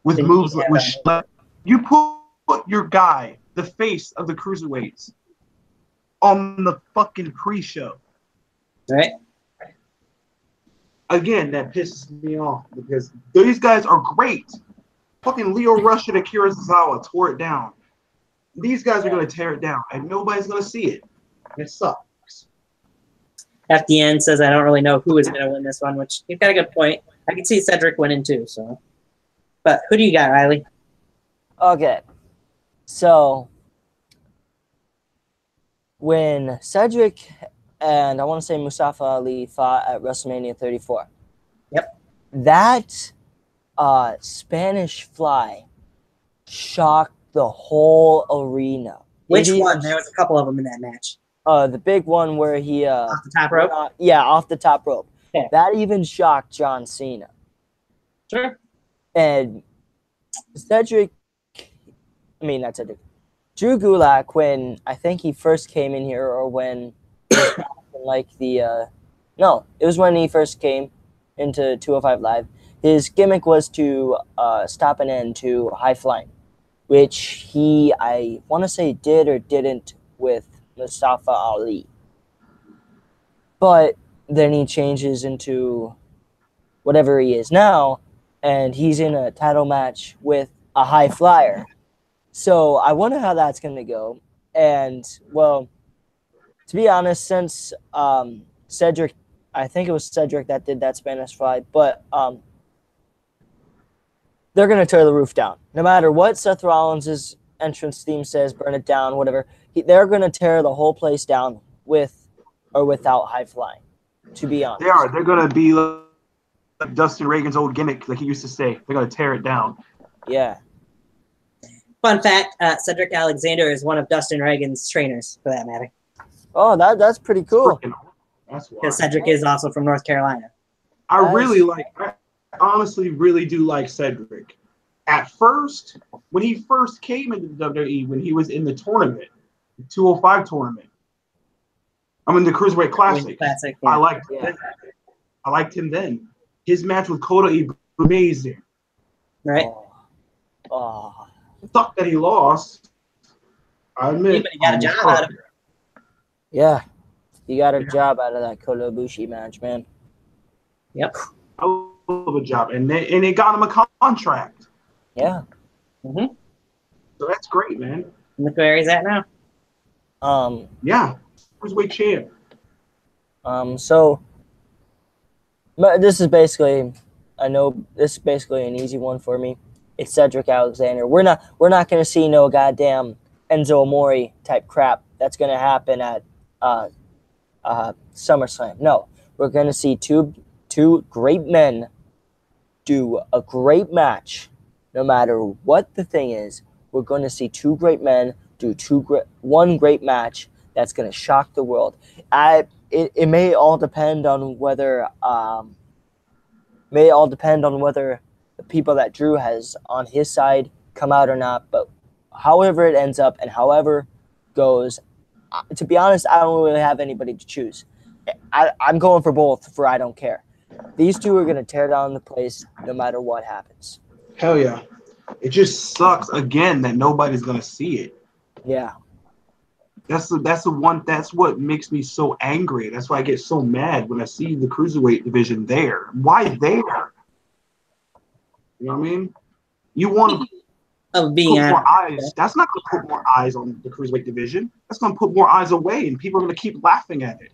with then moves like you put your guy, the face of the Cruiserweights, on the fucking pre-show. Right. Again, that pisses me off because these guys are great. Fucking Leo Rush and Akira Tozawa tore it down. These guys are going to tear it down, and nobody's going to see it. It sucks. FDN says, I don't really know who is going to win this one, which you've got a good point. I can see Cedric winning too. So, but who do you got, Riley? Okay. So, when Cedric and I want to say Mustafa Ali fought at WrestleMania 34. Yep. That Spanish Fly shocked the whole arena. Which one? There was a couple of them in that match. The big one where he off the top rope. Off the top rope. Yeah. That even shocked John Cena. Sure. And Cedric, not Cedric. Drew Gulak, when I think he first came in here, or when it was when he first came into 205 Live. His gimmick was to stop an end to high flying, which I want to say did or didn't with Mustafa Ali. But then he changes into whatever he is now, and he's in a title match with a high flyer. So I wonder how that's going to go. And, well, to be honest, since Cedric, I think it was Cedric that did that Spanish Fly, but they're going to tear the roof down. No matter what Seth Rollins' entrance theme says, burn it down, whatever, they're going to tear the whole place down with or without high flying, to be honest. They are. They're going to be like Dustin Reagan's old gimmick, like he used to say. They're going to tear it down. Yeah. Fun fact, Cedric Alexander is one of Dustin Reagan's trainers, for that matter. Oh, that's pretty cool. That's why. Because Cedric is also from North Carolina. I honestly really do like Cedric. At first, when he first came into the WWE, when he was in the tournament, the 205 tournament, the Cruiserweight Classic. Yeah. I liked him then. His match with Kota Ibushi, amazing. Right? Oh. Sucked that he lost. I admit. But he got a job out of it. Yeah. You got a job out of that Kota Ibushi match, man. Yep. I love a job. And it got him a contract. Yeah. Mm-hmm. So that's great, man. Look where he's at now. Yeah. Cruiserweight champ. So this is basically, I know this is basically an easy one for me. It's Cedric Alexander. We're not going to see no goddamn Enzo Amore type crap that's going to happen at SummerSlam. No, we're going to see two great men do a great match. No matter what the thing is, we're going to see two great men do one great match that's going to shock the world. It may all depend on whether the people that Drew has on his side come out or not. But however it ends up and however goes, to be honest, I don't really have anybody to choose. I'm going for both, for I don't care. These two are going to tear down the place no matter what happens. Hell yeah. It just sucks again that nobody's gonna see it. Yeah. That's what makes me so angry. That's why I get so mad when I see the cruiserweight division there. Why there? You know what I mean? You want to Of being put more honest, eyes. That's not going to put more eyes on the cruiserweight division. That's going to put more eyes away, and people are going to keep laughing at it.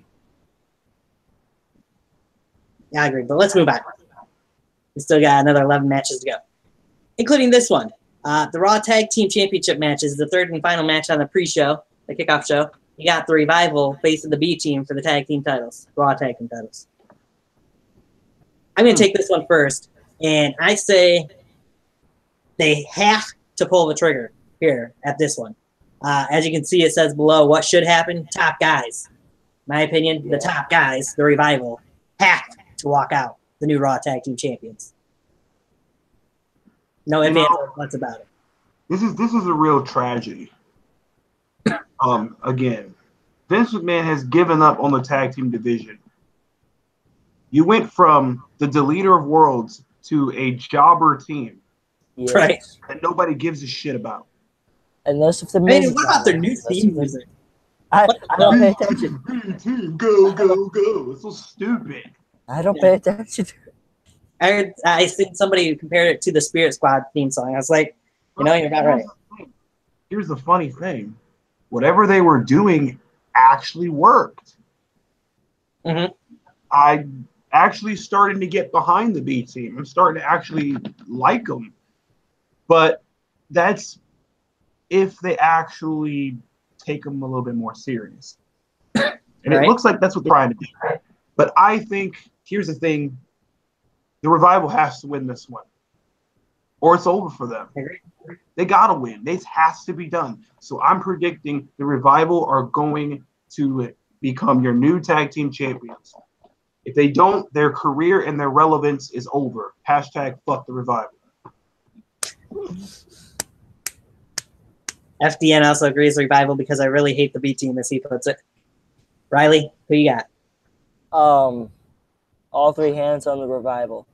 yeah, I agree. But let's move on. We still got another 11 matches to go, including this one. The Raw Tag Team Championship match is the third and final match on the pre-show, the kickoff show. You got the Revival facing the B Team for the tag team titles, Raw Tag Team titles. I'm going to take this one first, and I say they have to pull the trigger here at this one. As you can see, it says below what should happen. Top guys. My opinion, the top guys, the Revival, have to walk out the new Raw Tag Team Champions. No advance what's about it. This is a real tragedy. Again, Vince McMahon has given up on the tag team division. You went from the deleter of worlds to a jobber team. Yes. Right. That nobody gives a shit about. Unless if the Hey, what about their new theme music? I don't pay attention. Team, go, go, go. It's so stupid. I don't pay attention to it. I seen somebody compared it to the Spirit Squad theme song. I was like, you're about right. Here's the funny thing. Whatever they were doing actually worked. Mm-hmm. I actually started to get behind the B team. I'm starting to actually like them. But that's if they actually take them a little bit more serious. And it looks like that's what they're trying to do. But I think, here's the thing, the Revival has to win this one. Or it's over for them. They got to win. This has to be done. So I'm predicting the Revival are going to become your new tag team champions. If they don't, their career and their relevance is over. Hashtag fuck the Revival. FDN also agrees with Revival because I really hate the B team, as he puts it. Riley, who you got? All three hands on the Revival.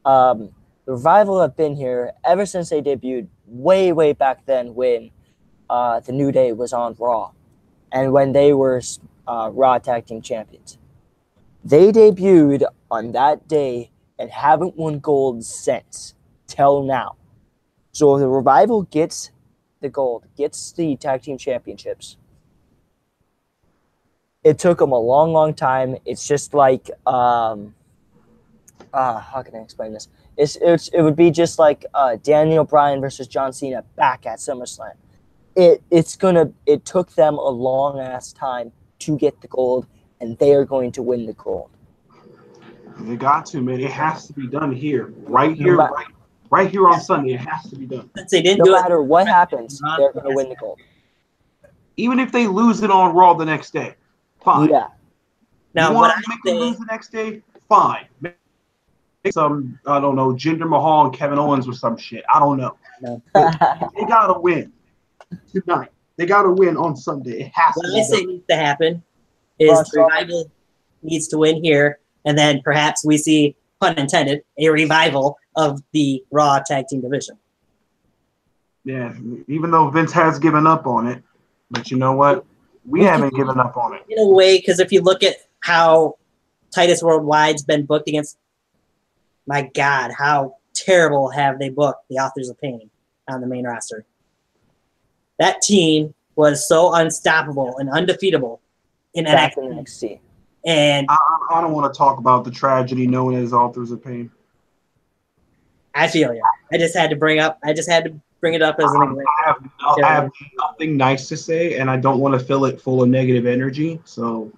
The Revival have been here ever since they debuted way back then when the New Day was on Raw and when they were Raw Tag Team Champions. They debuted on that day and haven't won gold since, till now. So if the Revival gets the gold, gets the Tag Team Championships, it took them a long time. It's just like, how can I explain this? It would be just like Daniel Bryan versus John Cena back at SummerSlam. It took them a long ass time to get the gold, and they are going to win the gold. They got to, man. It has to be done here, right here on Sunday. It has to be done. Since they didn't No do matter it, what happens, they're going to win the gold. Even if they lose it on Raw the next day, fine. Yeah. Now, you what want to make them lose the next day? Fine. Make some, I don't know, Jinder Mahal and Kevin Owens or some shit. I don't know. No. They got to win tonight. They got to win on Sunday. It has What to I be say done. needs to happen is the Revival needs to win here, and then perhaps we see, pun intended, a revival of the Raw Tag Team division. Yeah, even though Vince has given up on it, but you know what? We haven't given up on it. In a way, because if you look at how Titus Worldwide's been booked against, my God, how terrible have they booked the Authors of Pain on the main roster. That team was so unstoppable and undefeatable in Back NXT. in NXT. And I don't want to talk about the tragedy known as Authors of Pain. I feel you. I just had to bring it up as an example. I have nothing nice to say, and I don't want to fill it full of negative energy. So,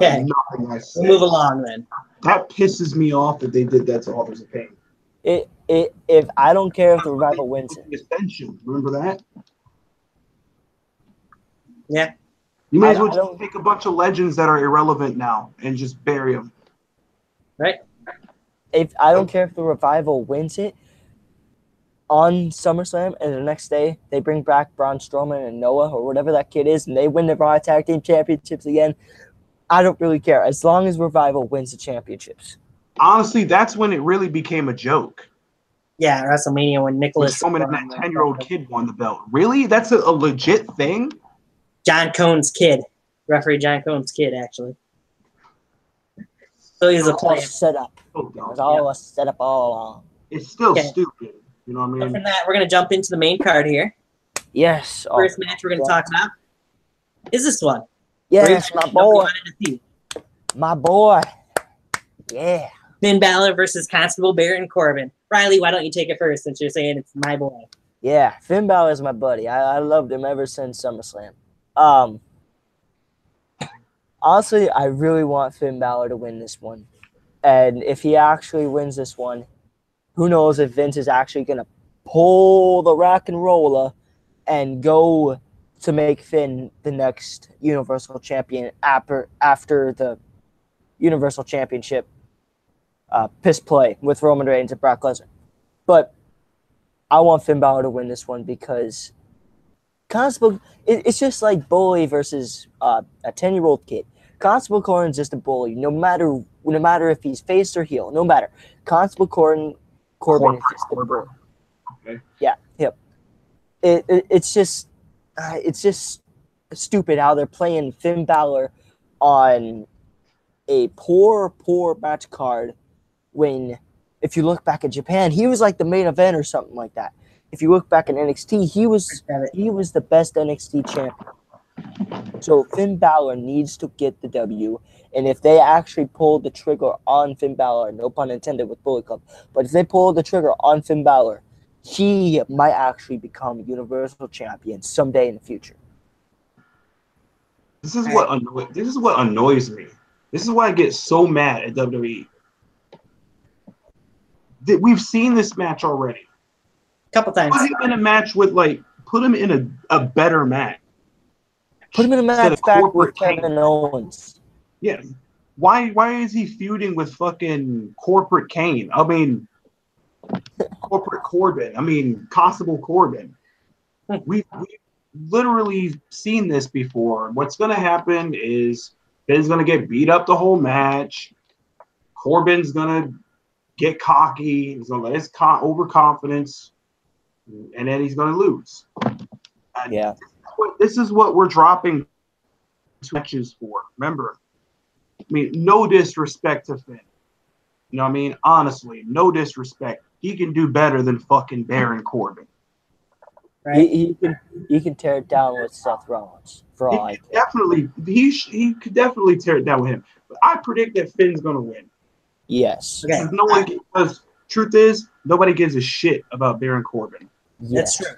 Okay, nothing nice to say. we'll move along then. That pisses me off that they did that to Authors of Pain. If I don't care if the Revival wins it. Ascension, remember that? Yeah. You may as well just take a bunch of legends that are irrelevant now and just bury them. Right. If I don't care if the Revival wins it on SummerSlam, and the next day they bring back Braun Strowman and Noah or whatever that kid is, and they win the Raw Tag Team Championships again, I don't really care as long as Revival wins the championships. Honestly, that's when it really became a joke. Yeah, WrestleMania when Nicholas Strowman and that 10-year-old kid won the belt. Really? That's a legit thing? John Cone's kid. Referee John Cone's kid, actually. So he's a player. Set up. Oh, It was all a setup all along. it's still Okay. stupid. You know what I So mean? from that, we're going to jump into the main card here. Yes. First match we're going to talk about is this one. Yes, my Nobody boy. wanted to see. My boy. Yeah. Finn Balor versus Constable Baron Corbin. Riley, why don't you take it first since you're saying it's my boy? Yeah. Finn Balor is my buddy. I loved him ever since SummerSlam. Honestly, I really want Finn Balor to win this one. And if he actually wins this one, who knows if Vince is actually going to pull the rock and roller and go to make Finn the next Universal Champion after the Universal Championship piss play with Roman Reigns and Brock Lesnar. But I want Finn Balor to win this one because Constable, it's just like bully versus a 10-year-old kid. Constable Corbin's just a bully, no matter if he's face or heel, no matter. Constable Corbin is just a bully. Okay. Yeah, him. It's just stupid how they're playing Finn Balor on a poor match card when, if you look back at Japan, he was like the main event or something like that. If you look back at NXT, he was the best NXT champion. So Finn Balor needs to get the W, and if they actually pull the trigger on Finn Balor, no pun intended with Bullet Club, but if they pull the trigger on Finn Balor, he might actually become Universal Champion someday in the future. This is what annoys me. This is why I get so mad at WWE. We've seen this match already. Couple times. Put him in a match with put him in a better match. Put him in a match back with Kevin Owens. Yeah. Why is he feuding with fucking Corporate Kane? I mean, Corporate Corbin. I mean, Constable Corbin. We've literally seen this before. What's going to happen is Finn's going to get beat up the whole match. Corbin's going to get cocky. He's going to let his overconfidence, and then he's going to lose. And yeah. This is what we're dropping matches for. Remember, I mean, no disrespect to Finn. You know what I mean? Honestly, no disrespect. He can do better than fucking Baron Corbin. Right? He can tear it down with Seth Rollins. For all I care. Definitely, he could definitely tear it down with him. But I predict that Finn's gonna win. Yes. Okay. Because truth is, nobody gives a shit about Baron Corbin. That's true.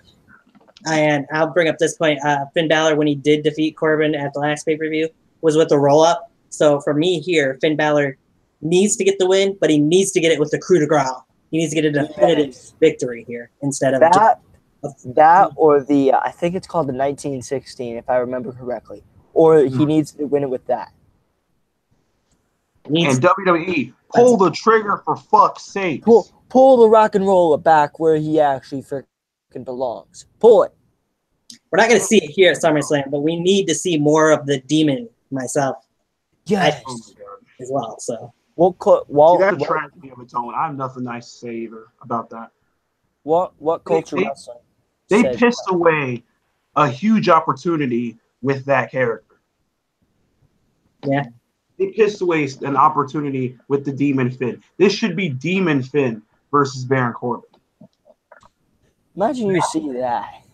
And I'll bring up this point. Finn Balor, when he did defeat Corbin at the last pay-per-view, was with the roll-up. So for me here, Finn Balor needs to get the win, but he needs to get it with the coup de grace. He needs to get a definitive victory here instead of that or the I think it's called the 1916, if I remember correctly. Or he needs to win it with that. And WWE, pull the trigger for fuck's sake. Pull the rock and roller back where he actually freaking belongs. Pull it. We're not going to see it here at SummerSlam, but we need to see more of the demon myself. Yes. As well. So that tragedy of its own. I have nothing nice to say either about that. What culture wrestling? They pissed away a huge opportunity with that character. Yeah. They pissed away an opportunity with the Demon Finn. This should be Demon Finn versus Baron Corbin. Imagine you see that.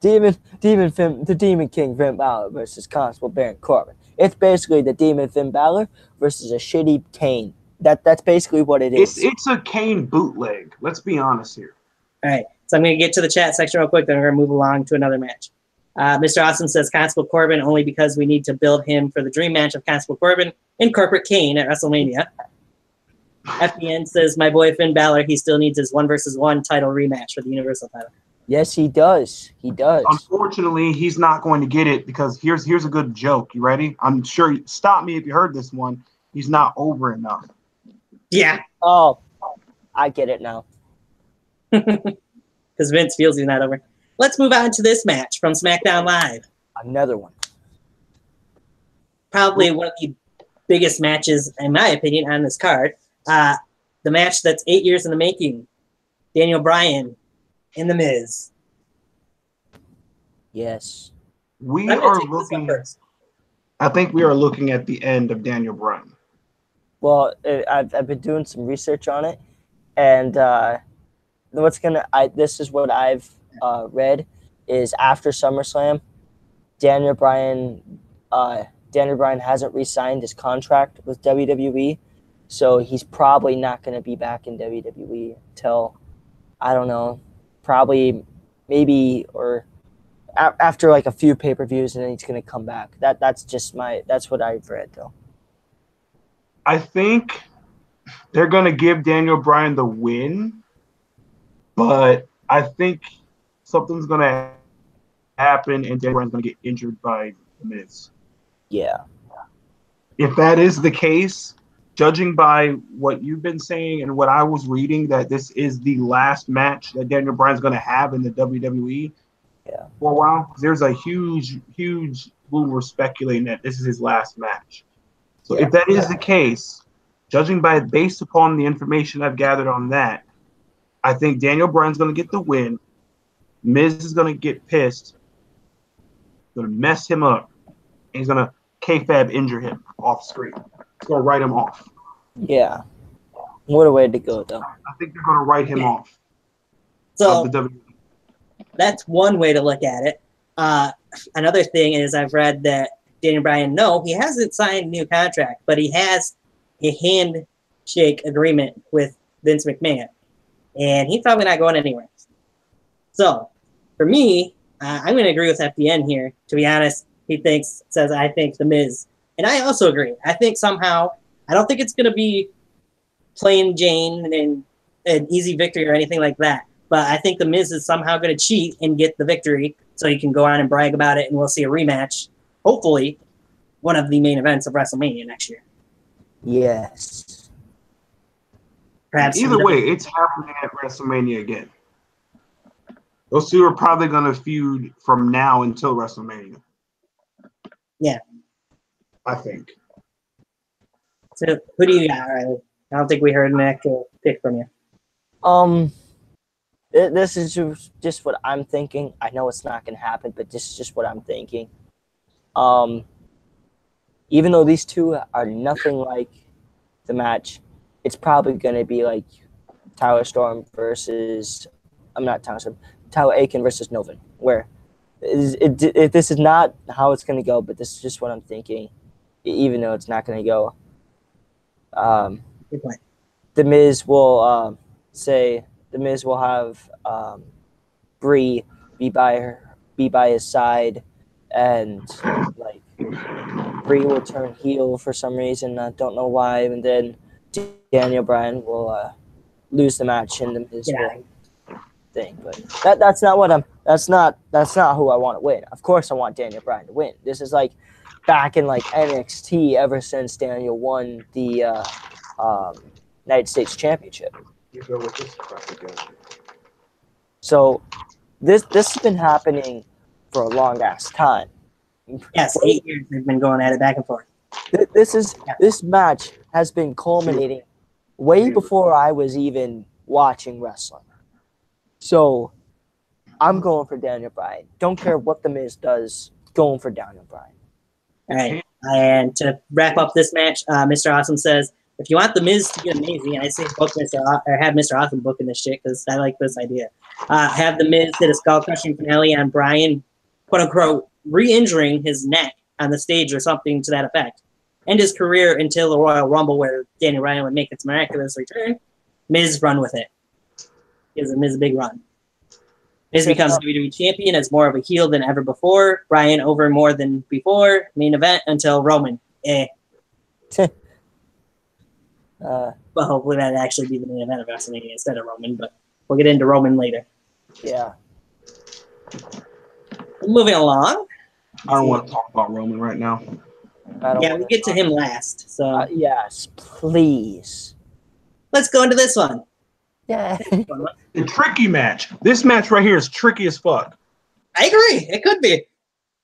Demon Finn, the Demon King Finn Balor versus Constable Baron Corbin. It's basically the Demon Finn Balor versus a shitty Kane. That's basically what it is. It's a Kane bootleg. Let's be honest here. All right. So I'm going to get to the chat section real quick, then we're going to move along to another match. Mr. Austin says Constable Corbin only because we need to build him for the dream match of Constable Corbin and Corporate Kane at WrestleMania. FBN says my boy Finn Balor, he still needs his 1-versus-1 title rematch for the Universal title. Yes, he does. He does. Unfortunately, he's not going to get it because here's a good joke. You ready? I'm sure. Stop me if you heard this one. He's not over enough. Yeah. Oh, I get it now. Because Vince feels he's not over. Let's move on to this match from SmackDown Live. Another one. Probably one of the biggest matches, in my opinion, on this card. The match that's 8 years in the making. Daniel Bryan and The Miz. Yes. We I'm are gonna take this one looking. first. I think we are looking at the end of Daniel Bryan. Well, I've been doing some research on it, and this is what I've read is after SummerSlam, Daniel Bryan hasn't re-signed his contract with WWE, so he's probably not going to be back in WWE till, I don't know, probably maybe or after like a few pay-per-views, and then he's going to come back. That's what I've read though. I think they're going to give Daniel Bryan the win, but I think something's going to happen and Daniel Bryan's going to get injured by The Miz. Yeah. If that is the case, judging by what you've been saying and what I was reading, that this is the last match that Daniel Bryan's going to have in the WWE for a while, there's a huge rumor speculating that this is his last match. So if that is the case, judging by based upon the information I've gathered on that, I think Daniel Bryan's going to get the win. Miz is going to get pissed, going to mess him up, and he's going to kayfabe injure him off screen. It's going to write him off. Yeah. What a way to go, though. I think they're going to write him off. So of the WWE. that's one way to look at it. Another thing is I've read that Daniel Bryan, no, he hasn't signed a new contract, but he has a handshake agreement with Vince McMahon, and he's probably not going anywhere. So, for me, I'm going to agree with FDN here. To be honest, says I think The Miz, and I also agree. I think somehow, I don't think it's going to be plain Jane and an easy victory or anything like that. But I think The Miz is somehow going to cheat and get the victory, so he can go on and brag about it, and we'll see a rematch. Hopefully, one of the main events of WrestleMania next year. Yes. Perhaps either way, it's happening at WrestleMania again. Those two are probably going to feud from now until WrestleMania. Yeah. I think. So, who do you got, Riley? I don't think we heard an actual pick from you. This is just what I'm thinking. I know it's not going to happen, but this is just what I'm thinking. Even though these two are nothing like the match, it's probably going to be like Tyler Aiken versus Novin, where this is not how it's going to go, but this is just what I'm thinking, even though it's not going to go. Good point. The Miz will have Bree be by his side, and like Bree will turn heel for some reason. I don't know why, and then Daniel Bryan will lose the match in the Miz thing. But that's not who I want to win. Of course, I want Daniel Bryan to win. This is like back in like NXT ever since Daniel won the United States Championship. So this has been happening for a long ass time. Yes, 8 years they've been going at it back and forth. This match has been culminating way before I was even watching wrestling. So I'm going for Daniel Bryan. Don't care what The Miz does, going for Daniel Bryan. All right. And to wrap up this match, Mr. Awesome says, if you want The Miz to get amazing, and I say book have Mr. Awesome booking this shit because I like this idea. Have The Miz hit a skull-crushing finale on Bryan, quote-unquote, re-injuring his neck on the stage or something to that effect. End his career until the Royal Rumble where Daniel Bryan would make its miraculous return. Miz run with it. Gives Miz a big run. Miz becomes WWE champion as more of a heel than ever before. Bryan over more than before. Main event until Roman. Well, hopefully that'd actually be the main event of WrestleMania instead of Roman, but we'll get into Roman later. Yeah. Moving along. I don't want to talk about Roman right now. We'll get to him last. So yes, please. Let's go into this one. Yeah. The tricky match. This match right here is tricky as fuck. I agree. It could be.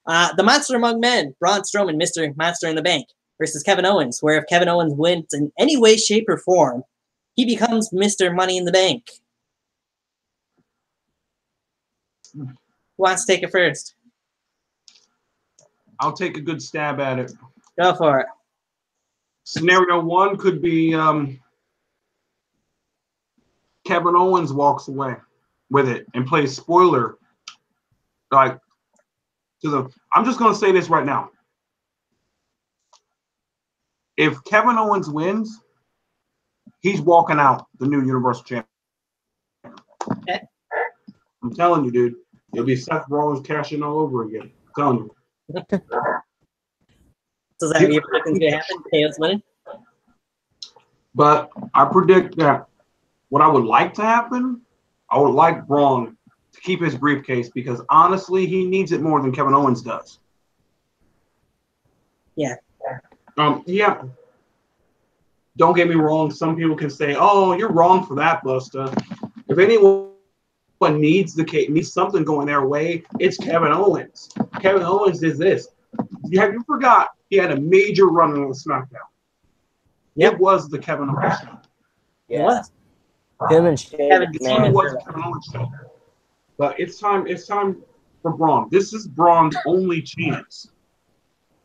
The Monster Among Men, Braun Strowman, Mr. Monster in the Bank, versus Kevin Owens, where if Kevin Owens wins in any way, shape, or form, he becomes Mr. Money in the Bank. Who wants to take it first? I'll take a good stab at it. Go for it. Scenario one could be Kevin Owens walks away with it and plays spoiler. Like I'm just gonna say this right now. If Kevin Owens wins, he's walking out the new Universal Champion. Okay. I'm telling you, dude. It'll be Seth Rollins cashing all over again. I'm telling you. So is that what you're predicting is going to happen? KO's winning? But I predict that what I would like to happen, I would like Braun to keep his briefcase because honestly, he needs it more than Kevin Owens does. Yeah. Yeah. Don't get me wrong. Some people can say, "Oh, you're wrong for that, Busta." If anyone needs something going their way, it's Kevin Owens. Kevin Owens is this. Have you forgot he had a major run on SmackDown? Yep. It was the Kevin Owens show. Yeah. It was. Him and Shayna. It was the Kevin Owens show. But it's time for Braun. This is Braun's only chance.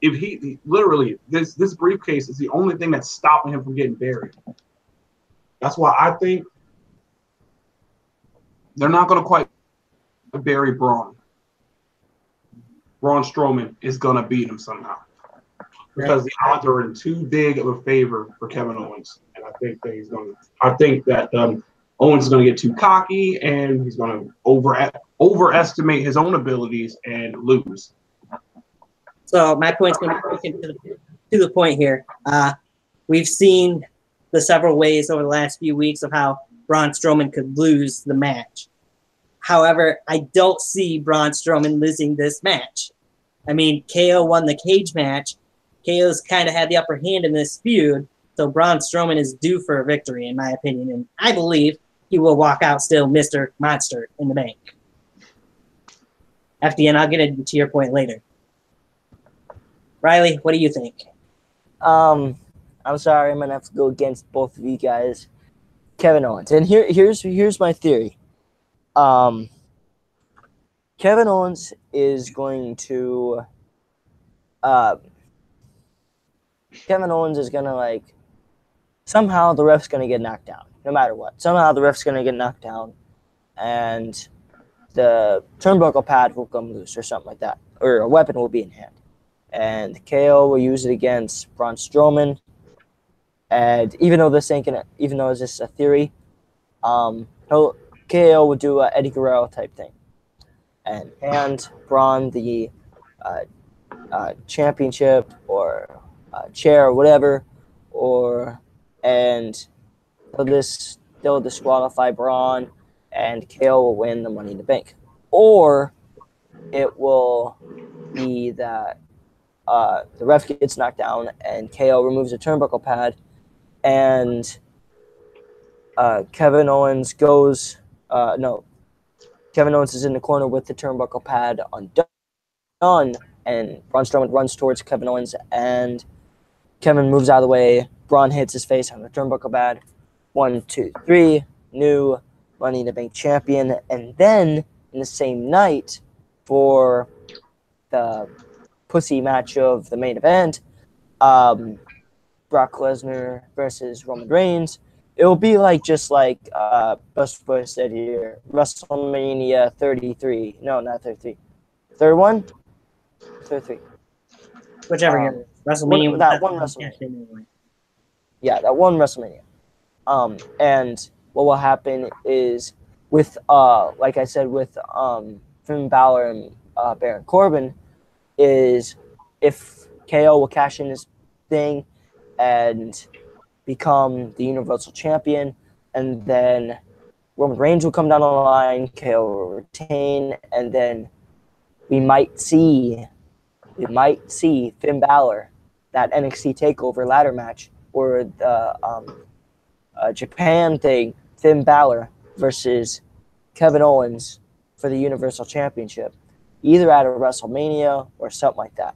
If he literally this briefcase is the only thing that's stopping him from getting buried. That's why I think they're not going to quite bury Braun. Braun Strowman is going to beat him somehow because the odds are in too big of a favor for Kevin Owens, and I think that Owens is going to get too cocky and he's going to overestimate his own abilities and lose. So my point's going to be to the point here. We've seen the several ways over the last few weeks of how Braun Strowman could lose the match. However, I don't see Braun Strowman losing this match. I mean, KO won the cage match. KO's kind of had the upper hand in this feud, so Braun Strowman is due for a victory, in my opinion, and I believe he will walk out still Mr. Monster in the Bank. FDN, I'll get into your point later. Riley, what do you think? I'm sorry, I'm gonna have to go against both of you guys. Kevin Owens, and here's my theory. Kevin Owens is going to. Kevin Owens is gonna somehow the ref's gonna get knocked down, no matter what. Somehow the ref's gonna get knocked down, and the turnbuckle pad will come loose or something like that, or a weapon will be in hand. And KO will use it against Braun Strowman. And even though it's just a theory, KO would do a Eddie Guerrero type thing and hand Braun the championship or chair or whatever, and they'll disqualify Braun, and KO will win the Money in the Bank. Or it will be that the ref gets knocked down and KO removes a turnbuckle pad, and Kevin Owens is in the corner with the turnbuckle pad undone, and Braun Strowman runs towards Kevin Owens, and Kevin moves out of the way. Braun hits his face on the turnbuckle pad. 1, 2, 3, new Money in the Bank champion, and then in the same night for the pussy match of the main event, Brock Lesnar versus Roman Reigns. It will be just like Busta Boy said here, WrestleMania 33. No, not 33. Third one? 33. Whichever year. WrestleMania. That one WrestleMania. Yeah, that one WrestleMania. And what will happen is with, like I said, with Finn Balor and Baron Corbin, is if KO will cash in his thing and become the Universal Champion, and then Roman Reigns will come down the line, KO will retain, and then we might see Finn Balor, that NXT Takeover ladder match, or the Japan thing, Finn Balor versus Kevin Owens for the Universal Championship, either at a WrestleMania or something like that.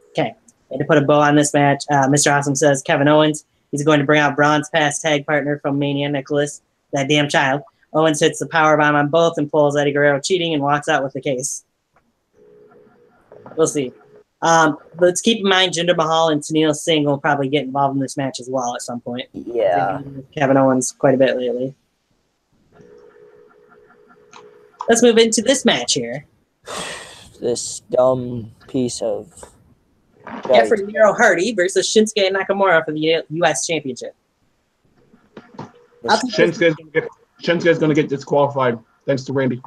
Okay. And to put a bow on this match, Mr. Awesome says Kevin Owens, he's going to bring out Braun's past tag partner from Mania, Nicholas, that damn child, Owens hits the powerbomb on both and pulls Eddie Guerrero cheating and walks out with the case. We'll see. Let's keep in mind Jinder Mahal and Sunil Singh will probably get involved in this match as well at some point. Yeah. Kevin Owens quite a bit lately. Let's move into this match here. This dumb piece of... Jeffrey Nero Hardy versus Shinsuke Nakamura for the U.S. Championship. Shinsuke's going to get disqualified thanks to Randy.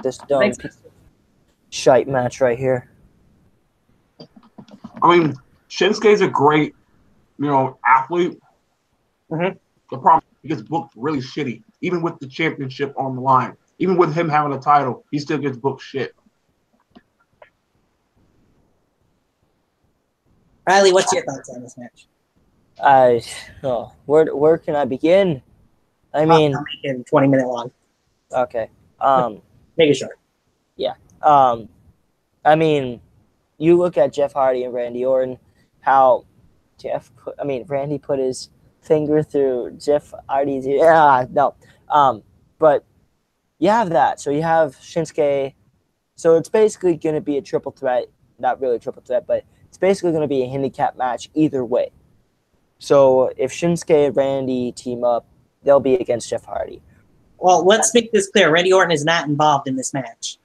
This dumb piece of shite match right here. I mean, Shinsuke's a great, athlete. Mm-hmm. The problem, he gets booked really shitty, even with the championship on the line. Even with him having a title, he still gets booked shit. Riley, what's your thoughts on this match? Where can I begin? I mean, I'll make it 20-minute long. Okay. Make it short. Yeah. I mean, you look at Jeff Hardy and Randy Orton, how Randy put his finger through Jeff Hardy's. But you have that. So you have Shinsuke. So it's basically going to be a triple threat. Not really a triple threat, but it's basically going to be a handicap match either way. So if Shinsuke and Randy team up, they'll be against Jeff Hardy. Well, let's make this clear. Randy Orton is not involved in this match.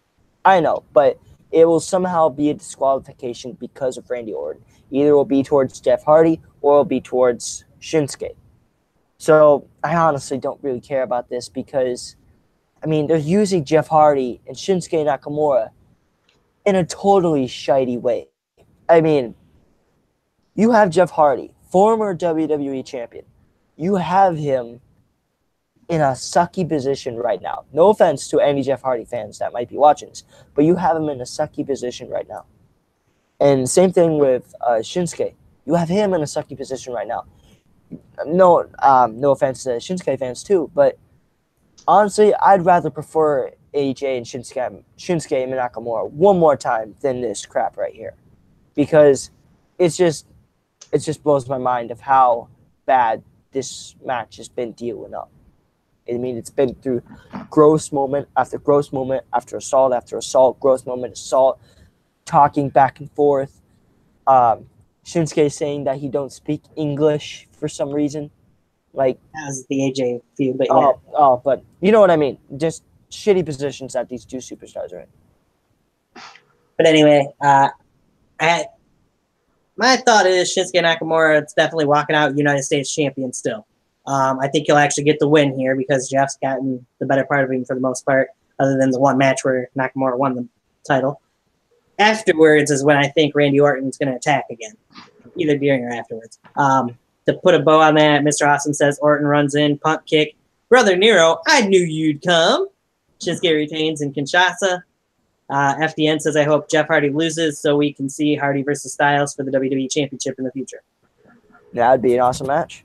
I know, but it will somehow be a disqualification because of Randy Orton. Either it will be towards Jeff Hardy or it will be towards Shinsuke. So I honestly don't really care about this because, they're using Jeff Hardy and Shinsuke Nakamura in a totally shitey way. You have Jeff Hardy, former WWE champion. You have him in a sucky position right now. No offense to any Jeff Hardy fans that might be watching this, but you have him in a sucky position right now. And same thing with Shinsuke. You have him in a sucky position right now. No offense to Shinsuke fans too, but honestly, I'd rather prefer AJ and Shinsuke and Nakamura one more time than this crap right here, because it just blows my mind of how bad this match has been dealing up. It's been through gross moment after gross moment after assault, gross moment, assault, talking back and forth. Shinsuke saying that he don't speak English for some reason. As the AJ feud, but yeah. But you know what I mean. Just shitty positions that these two superstars are in. But anyway, my thought is Shinsuke Nakamura is definitely walking out United States champion still. I think he'll actually get the win here because Jeff's gotten the better part of him for the most part, other than the one match where Nakamura won the title. Afterwards is when I think Randy Orton's going to attack again, either during or afterwards. To put a bow on that, Mr. Awesome says Orton runs in, pump kick. Brother Nero, I knew you'd come. Shinsuke retains in Kinshasa. FDN says, I hope Jeff Hardy loses so we can see Hardy versus Styles for the WWE Championship in the future. That'd be an awesome match.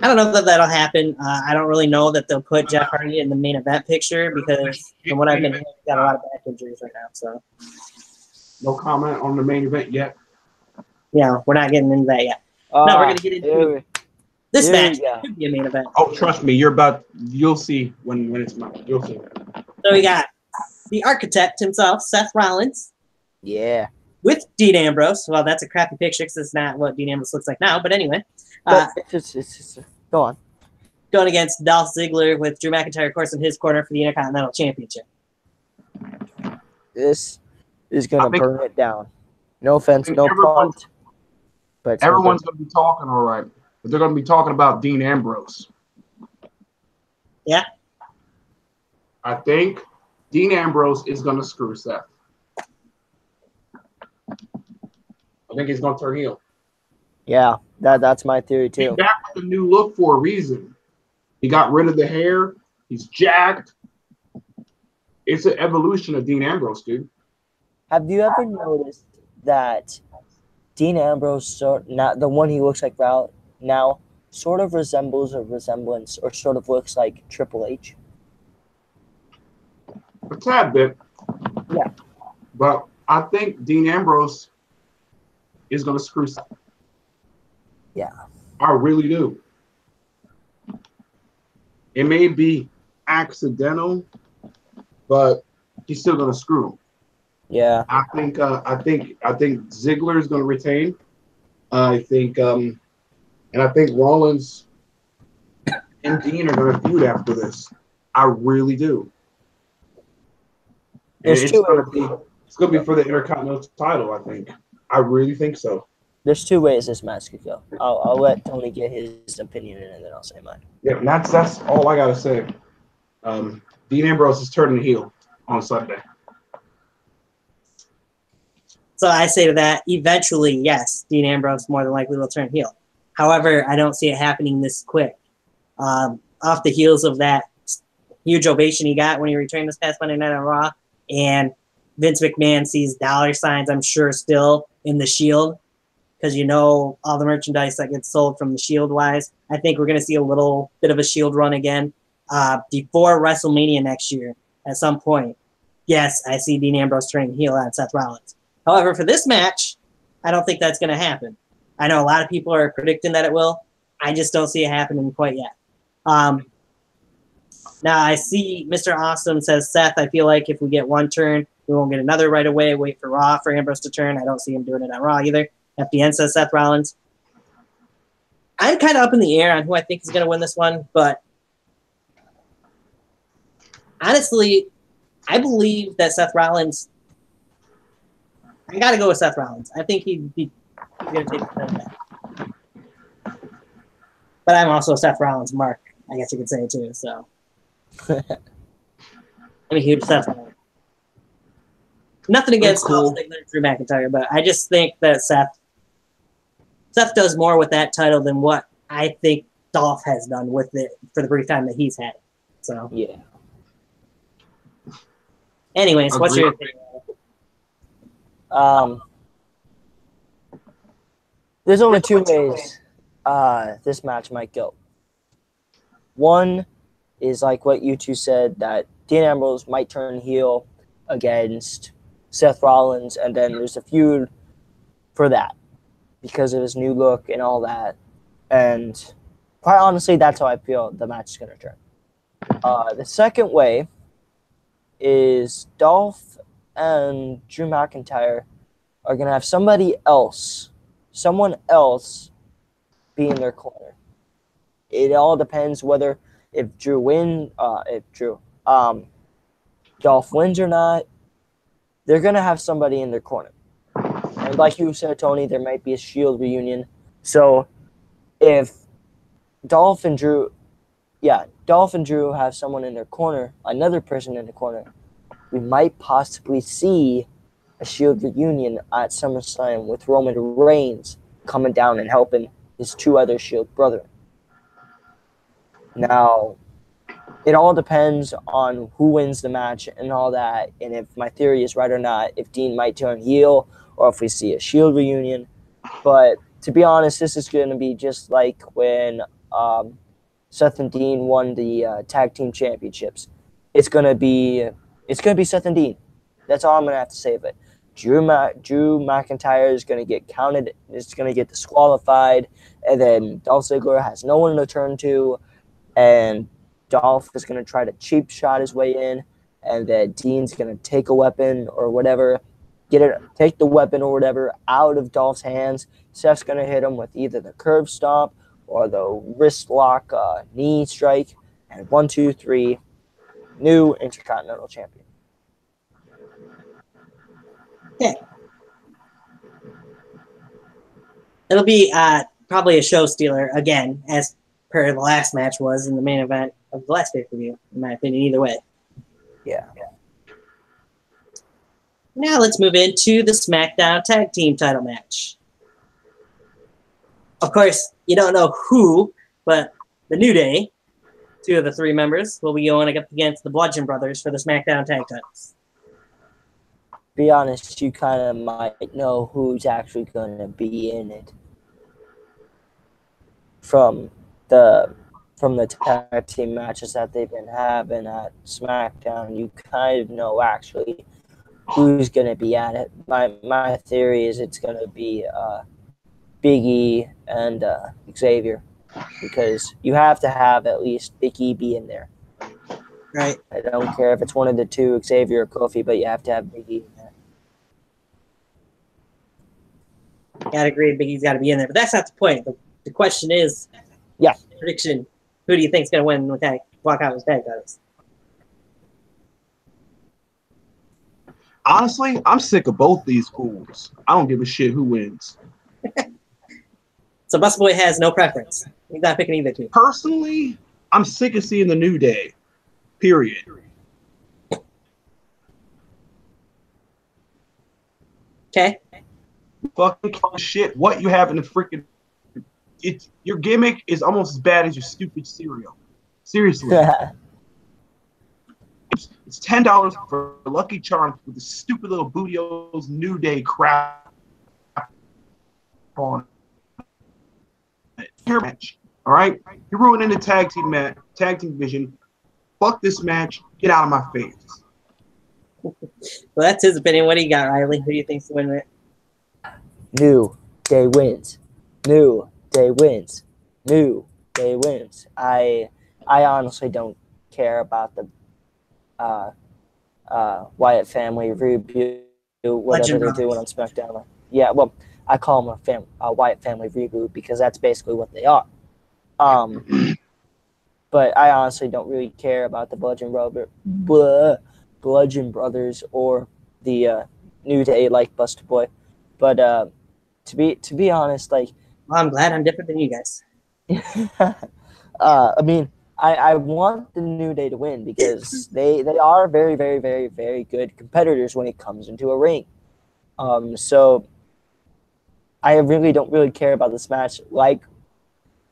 I don't know that that'll happen. I don't really know that they'll put Jeff Hardy in the main event picture because from what I've been hearing, he's got a lot of back injuries right now. So, no comment on the main event yet. Yeah, we're not getting into that yet. No, we're going to get into this match. Could be a main event. Oh, trust me, you'll see when it's match. You'll see. So we got the architect himself, Seth Rollins. Yeah. With Dean Ambrose. Well, that's a crappy picture because it's not what Dean Ambrose looks like now. But anyway. It's just go on. Going against Dolph Ziggler with Drew McIntyre, of course, in his corner for the Intercontinental Championship. This is going to burn it down. No offense, no punt. But everyone's going to be talking all right. But they're going to be talking about Dean Ambrose. Yeah. I think Dean Ambrose is going to screw Seth. I think he's going to turn heel. Yeah, that's my theory too. He's back with a new look for a reason. He got rid of the hair. He's jacked. It's an evolution of Dean Ambrose, dude. Have you ever noticed that Dean Ambrose, not the one he looks like now, sort of resembles a resemblance or sort of looks like Triple H? A tad bit. Yeah. But I think Dean Ambrose is going to screw Seth. Yeah. I really do. It may be accidental, but he's still gonna screw him. Yeah. I think Ziggler is gonna retain. I think Rollins and Dean are gonna feud after this. I really do. It's gonna be for the Intercontinental title. I think. I really think so. There's two ways this match could go. I'll let Tony get his opinion in, and then I'll say mine. Yeah, and that's all I gotta say. Dean Ambrose is turning heel on Sunday. So I say to that, eventually, yes, Dean Ambrose more than likely will turn heel. However, I don't see it happening this quick. Off the heels of that huge ovation he got when he returned this past Monday Night on Raw, and Vince McMahon sees dollar signs, I'm sure, still in the Shield, because all the merchandise that gets sold from the Shield-wise. I think we're going to see a little bit of a Shield run again before WrestleMania next year at some point. Yes, I see Dean Ambrose turning heel on Seth Rollins. However, for this match, I don't think that's going to happen. I know a lot of people are predicting that it will. I just don't see it happening quite yet. Now, I see Mr. Awesome says, Seth, I feel like if we get one turn, we won't get another right away. Wait for Raw for Ambrose to turn. I don't see him doing it on Raw either. FDN says Seth Rollins. I'm kind of up in the air on who I think is going to win this one, but honestly, I believe that Seth Rollins, I got to go with Seth Rollins. I think he's going to take the title back. But I'm also Seth Rollins mark, I guess you could say, too. So I'm a huge Seth Rollins. Nothing against Dolph Ziggler and Drew McIntyre, but I just think that Seth does more with that title than what I think Dolph has done with it for the brief time that he's had it. So yeah. Anyways, what's your opinion? There's only two ways this match might go. One is like what you two said, that Dean Ambrose might turn heel against Seth Rollins, and then there's a feud for that because of his new look and all that. And quite honestly, that's how I feel the match is going to turn. The second way is Dolph and Drew McIntyre are going to have someone else be in their corner. It all depends whether if Dolph wins or not. They're going to have somebody in their corner. And like you said, Tony, there might be a Shield reunion. So if Dolph and Drew have someone in their corner, another person in the corner, we might possibly see a Shield reunion at SummerSlam with Roman Reigns coming down and helping his two other Shield brethren. Now, it all depends on who wins the match and all that, and if my theory is right or not, if Dean might turn heel or if we see a Shield reunion. But to be honest, this is going to be just like when Seth and Dean won the tag team championships. It's going to be Seth and Dean. That's all I'm going to have to say of it. Drew McIntyre is going to get counted. Is going to get disqualified, and then Dolph Ziggler has no one to turn to, and Dolph is going to try to cheap shot his way in, and then Dean's going to take a weapon or whatever, take the weapon or whatever out of Dolph's hands. Seth's going to hit him with either the curve stomp or the wrist lock knee strike, and 1, 2, 3, new Intercontinental Champion. Yeah. It'll be probably a show stealer again, as per the last match was in the main event of the last pay-per-view, in my opinion, either way. Yeah. Now let's move into the SmackDown Tag Team title match. Of course, you don't know who, but the New Day, 2 of the 3 members, will be going up against the Bludgeon Brothers for the SmackDown Tag titles. Be honest, you kind of might know who's actually going to be in it from the tag team matches that they've been having at SmackDown. You kind of know actually who's going to be at it. My theory is it's going to be Big E and Xavier. because you have to have at least Big E be in there. Right. I don't care if it's one of the two, Xavier or Kofi, but you have to have Big E in there. Gotta agree, Big E's got to be in there, but that's not the point. The question is, prediction: who do you think's gonna win with walk out with tag titles? Honestly, I'm sick of both these fools. I don't give a shit who wins. So Busta Boy has no preference. He's not picking either team. Personally, I'm sick of seeing the New Day. Period. Okay. Fucking shit. What you have in the freaking... your gimmick is almost as bad as your stupid cereal. Seriously. It's $10 for Lucky Charms with the stupid little Bootio's New Day crap on it. Match. All right? You're ruining the tag team division. Fuck this match. Get out of my face. Well, that's his opinion. What do you got, Riley? Who do you think's winning it? New Day wins. New Day wins. New Day wins. I honestly don't care about the Wyatt family reboot, whatever they're doing on SmackDown. Yeah, well, I call them a Wyatt family reboot because that's basically what they are. But I honestly don't really care about the Bludgeon Brothers or the New Day like Busta Boy. But to be honest, like, well, I'm glad I'm different than you guys. I mean, I want the New Day to win because they are very, very, very, very good competitors when it comes into a ring. So I really don't care about this match. Like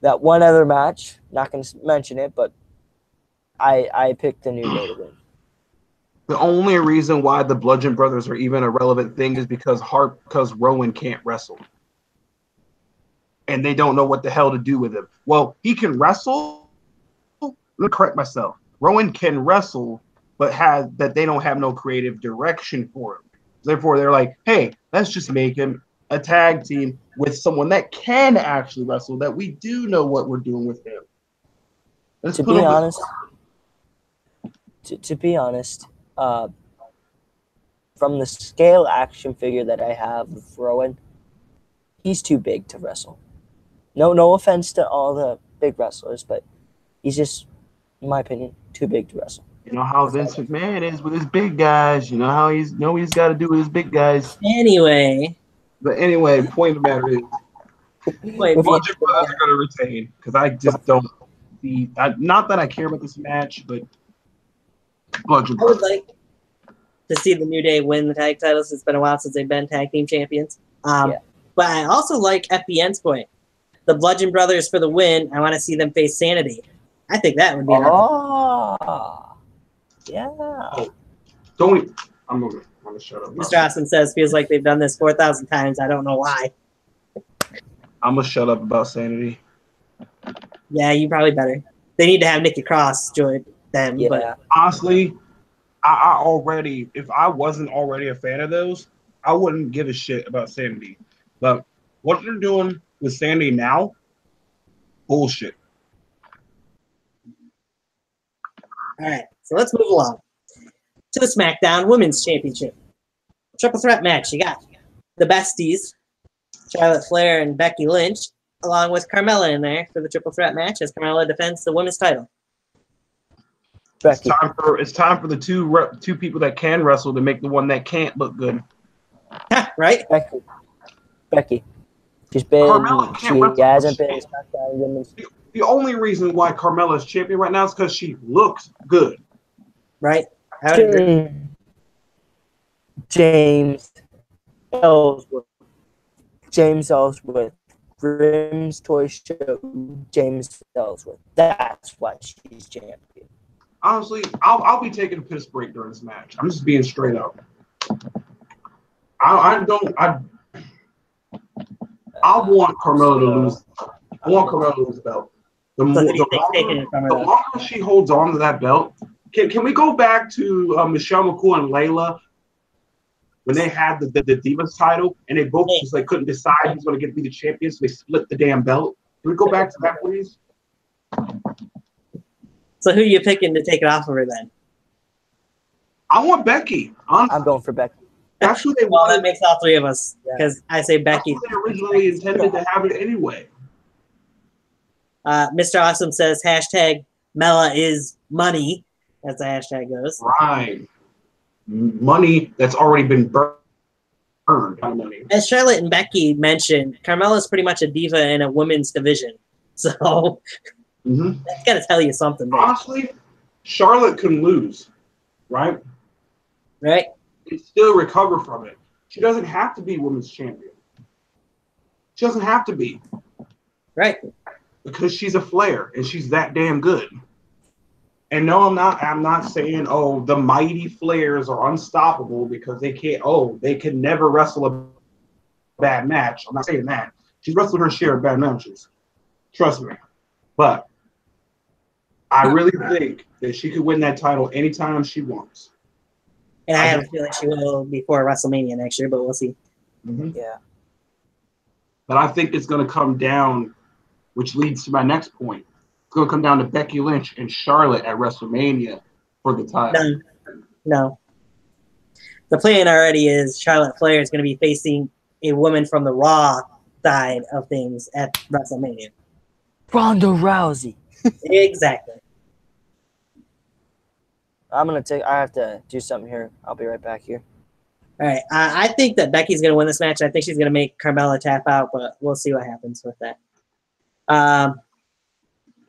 that one other match, not going to mention it, but I picked the New Day to win. The only reason why the Bludgeon Brothers are even a relevant thing is because Rowan can't wrestle. And they don't know what the hell to do with him. Well, he can wrestle. Let me correct myself. Rowan can wrestle, but they don't have no creative direction for him. Therefore, they're like, hey, let's just make him a tag team with someone that can actually wrestle, that we do know what we're doing with him. To be honest, from the scale action figure that I have of Rowan, he's too big to wrestle. No offense to all the big wrestlers, but he's just, in my opinion, too big to wrestle. You know how Vince McMahon is with his big guys. You know how he's got to do with his big guys. Anyway, point of the matter is, the Bludgeon Brothers are going to retain because I just don't see. Not that I care about this match, but Bludgeon I would Brothers. like to see the New Day win the tag titles. It's been a while since they've been tag team champions. But I also like FBN's point. The Bludgeon Brothers for the win. I want to see them face Sanity. I think that would be an yeah. I'm gonna shut up. Mr. Austin says feels like they've done this 4,000 times. I don't know why. I'm gonna shut up about Sanity. Yeah, you probably better. They need to have Nikki Cross join them. Yeah. But Honestly, I already, if I wasn't already a fan of those, I wouldn't give a shit about Sanity. But what they're doing with Sanity now, bullshit. all right, so let's move along to the SmackDown Women's Championship. Triple threat match. You got the besties, Charlotte Flair and Becky Lynch, along with Carmella in there for the triple threat match as Carmella defends the women's title. Becky. It's time for the two people that can wrestle to make the one that can't look good. Right? Becky. She hasn't been SmackDown Women's. The only reason why Carmella is champion right now is because she looks good. Right? James Ellsworth. Grimm's Toy Show. James Ellsworth. That's why she's champion. Honestly, I'll be taking a piss break during this match. I'm just being straight up. I want Carmella to lose. I want Carmella to lose the belt. The longer she holds on to that belt, can we go back to Michelle McCool and Layla when they had the Divas title and they both just like couldn't decide who's going to be the champion, so they split the damn belt? Can we go back to that, please? So who are you picking to take it off of her then? I want Becky. Honestly, I'm going for Becky. that's who they Well, that wanted. makes all three of us because I say That's Becky. who they originally intended to have it anyway. Mr. Awesome says hashtag Mela is money. That's the hashtag goes. Right. Money that's already been burned. Money. As Charlotte and Becky mentioned, Carmella's pretty much a diva in a women's division. So that's got to tell you something. There. Honestly, Charlotte can lose, right? Right? And still recover from it. She doesn't have to be women's champion. She doesn't have to be. Right. Because she's a Flair and she's that damn good. And no, I'm not saying, oh, the mighty Flairs are unstoppable because they can never wrestle a bad match. I'm not saying that. She's wrestled her share of bad matches. Trust me. But I really think that she could win that title anytime she wants. And I have a feeling she will before WrestleMania next year, but we'll see. Yeah. But I think it's going to come down, which leads to my next point. It's going to come down to Becky Lynch and Charlotte at WrestleMania for the title. No. The plan already is Charlotte Flair is going to be facing a woman from the Raw side of things at WrestleMania. Ronda Rousey. Exactly. I have to do something here. I'll be right back here. All right. I think that Becky's going to win this match. I think she's going to make Carmella tap out, but we'll see what happens with that.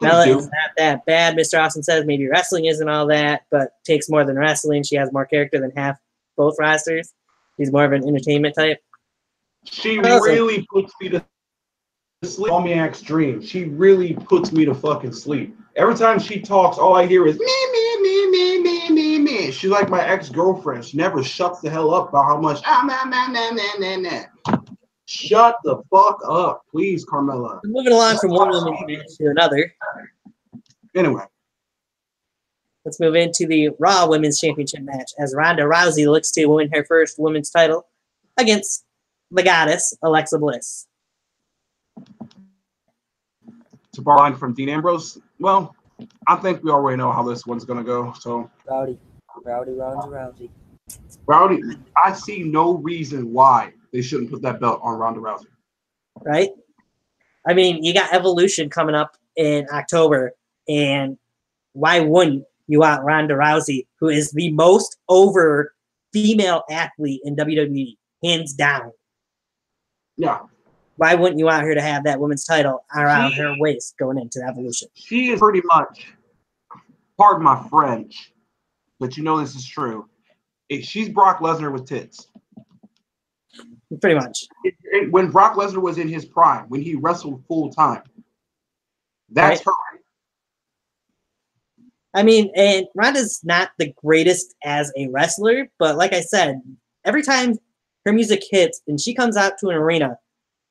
Mella is not that bad. Mr. Austin says maybe wrestling isn't all that, but takes more than wrestling. She has more character than half both rosters. She's more of an entertainment type. She really puts me to sleep. Omniac's dream. She really puts me to fucking sleep. Every time she talks, all I hear is me. She's like my ex-girlfriend. She never shuts the hell up about how much Shut the fuck up, please, Carmella. Moving along from one women's match to another. Anyway. Let's move into the Raw Women's Championship match as Ronda Rousey looks to win her first women's title against the goddess, Alexa Bliss. To borrow line from Dean Ambrose, well, I think we already know how this one's going to go. So Rowdy, Rousey. Rowdy, I see no reason why they shouldn't put that belt on Ronda Rousey. Right? I mean, you got Evolution coming up in October, and why wouldn't you want Ronda Rousey, who is the most over female athlete in WWE, hands down? Yeah. Why wouldn't you want her to have that women's title around her waist going into Evolution? She is pretty much, pardon my French, but you know this is true. She's Brock Lesnar with tits. Pretty much. When Brock Lesnar was in his prime, when he wrestled full time, that's her. I mean, and Ronda's not the greatest as a wrestler, but like I said, every time her music hits and she comes out to an arena,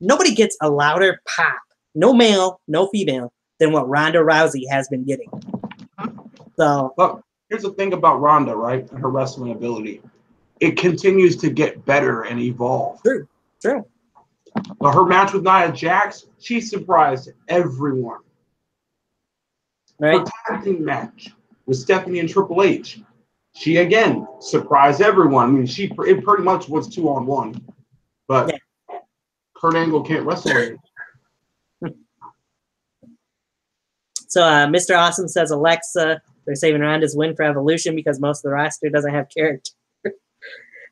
nobody gets a louder pop, no male, no female, than what Ronda Rousey has been getting. So, but here's the thing about Ronda, right? Her wrestling ability. It continues to get better and evolve. True. But her match with Nia Jax, she surprised everyone. Right. Her tag team match with Stephanie and Triple H, she again surprised everyone. I mean, it pretty much was 2-on-1, but Kurt Angle can't wrestle anymore. So Mr. Awesome says Alexa, they're saving Ronda's win for Evolution because most of the roster doesn't have character.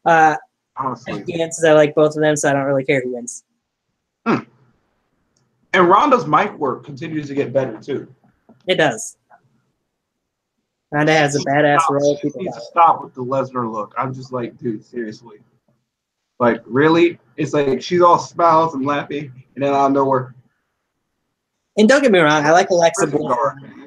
Honestly. The answers I like both of them, so I don't really care who wins. And Ronda's mic work continues to get better too. It does. Ronda has a badass role. She needs to stop with the Lesnar look. I'm just like, dude, seriously. Like, really? It's like she's all smiles and laughing, and then out of nowhere. And don't get me wrong, I like Alexa Bliss.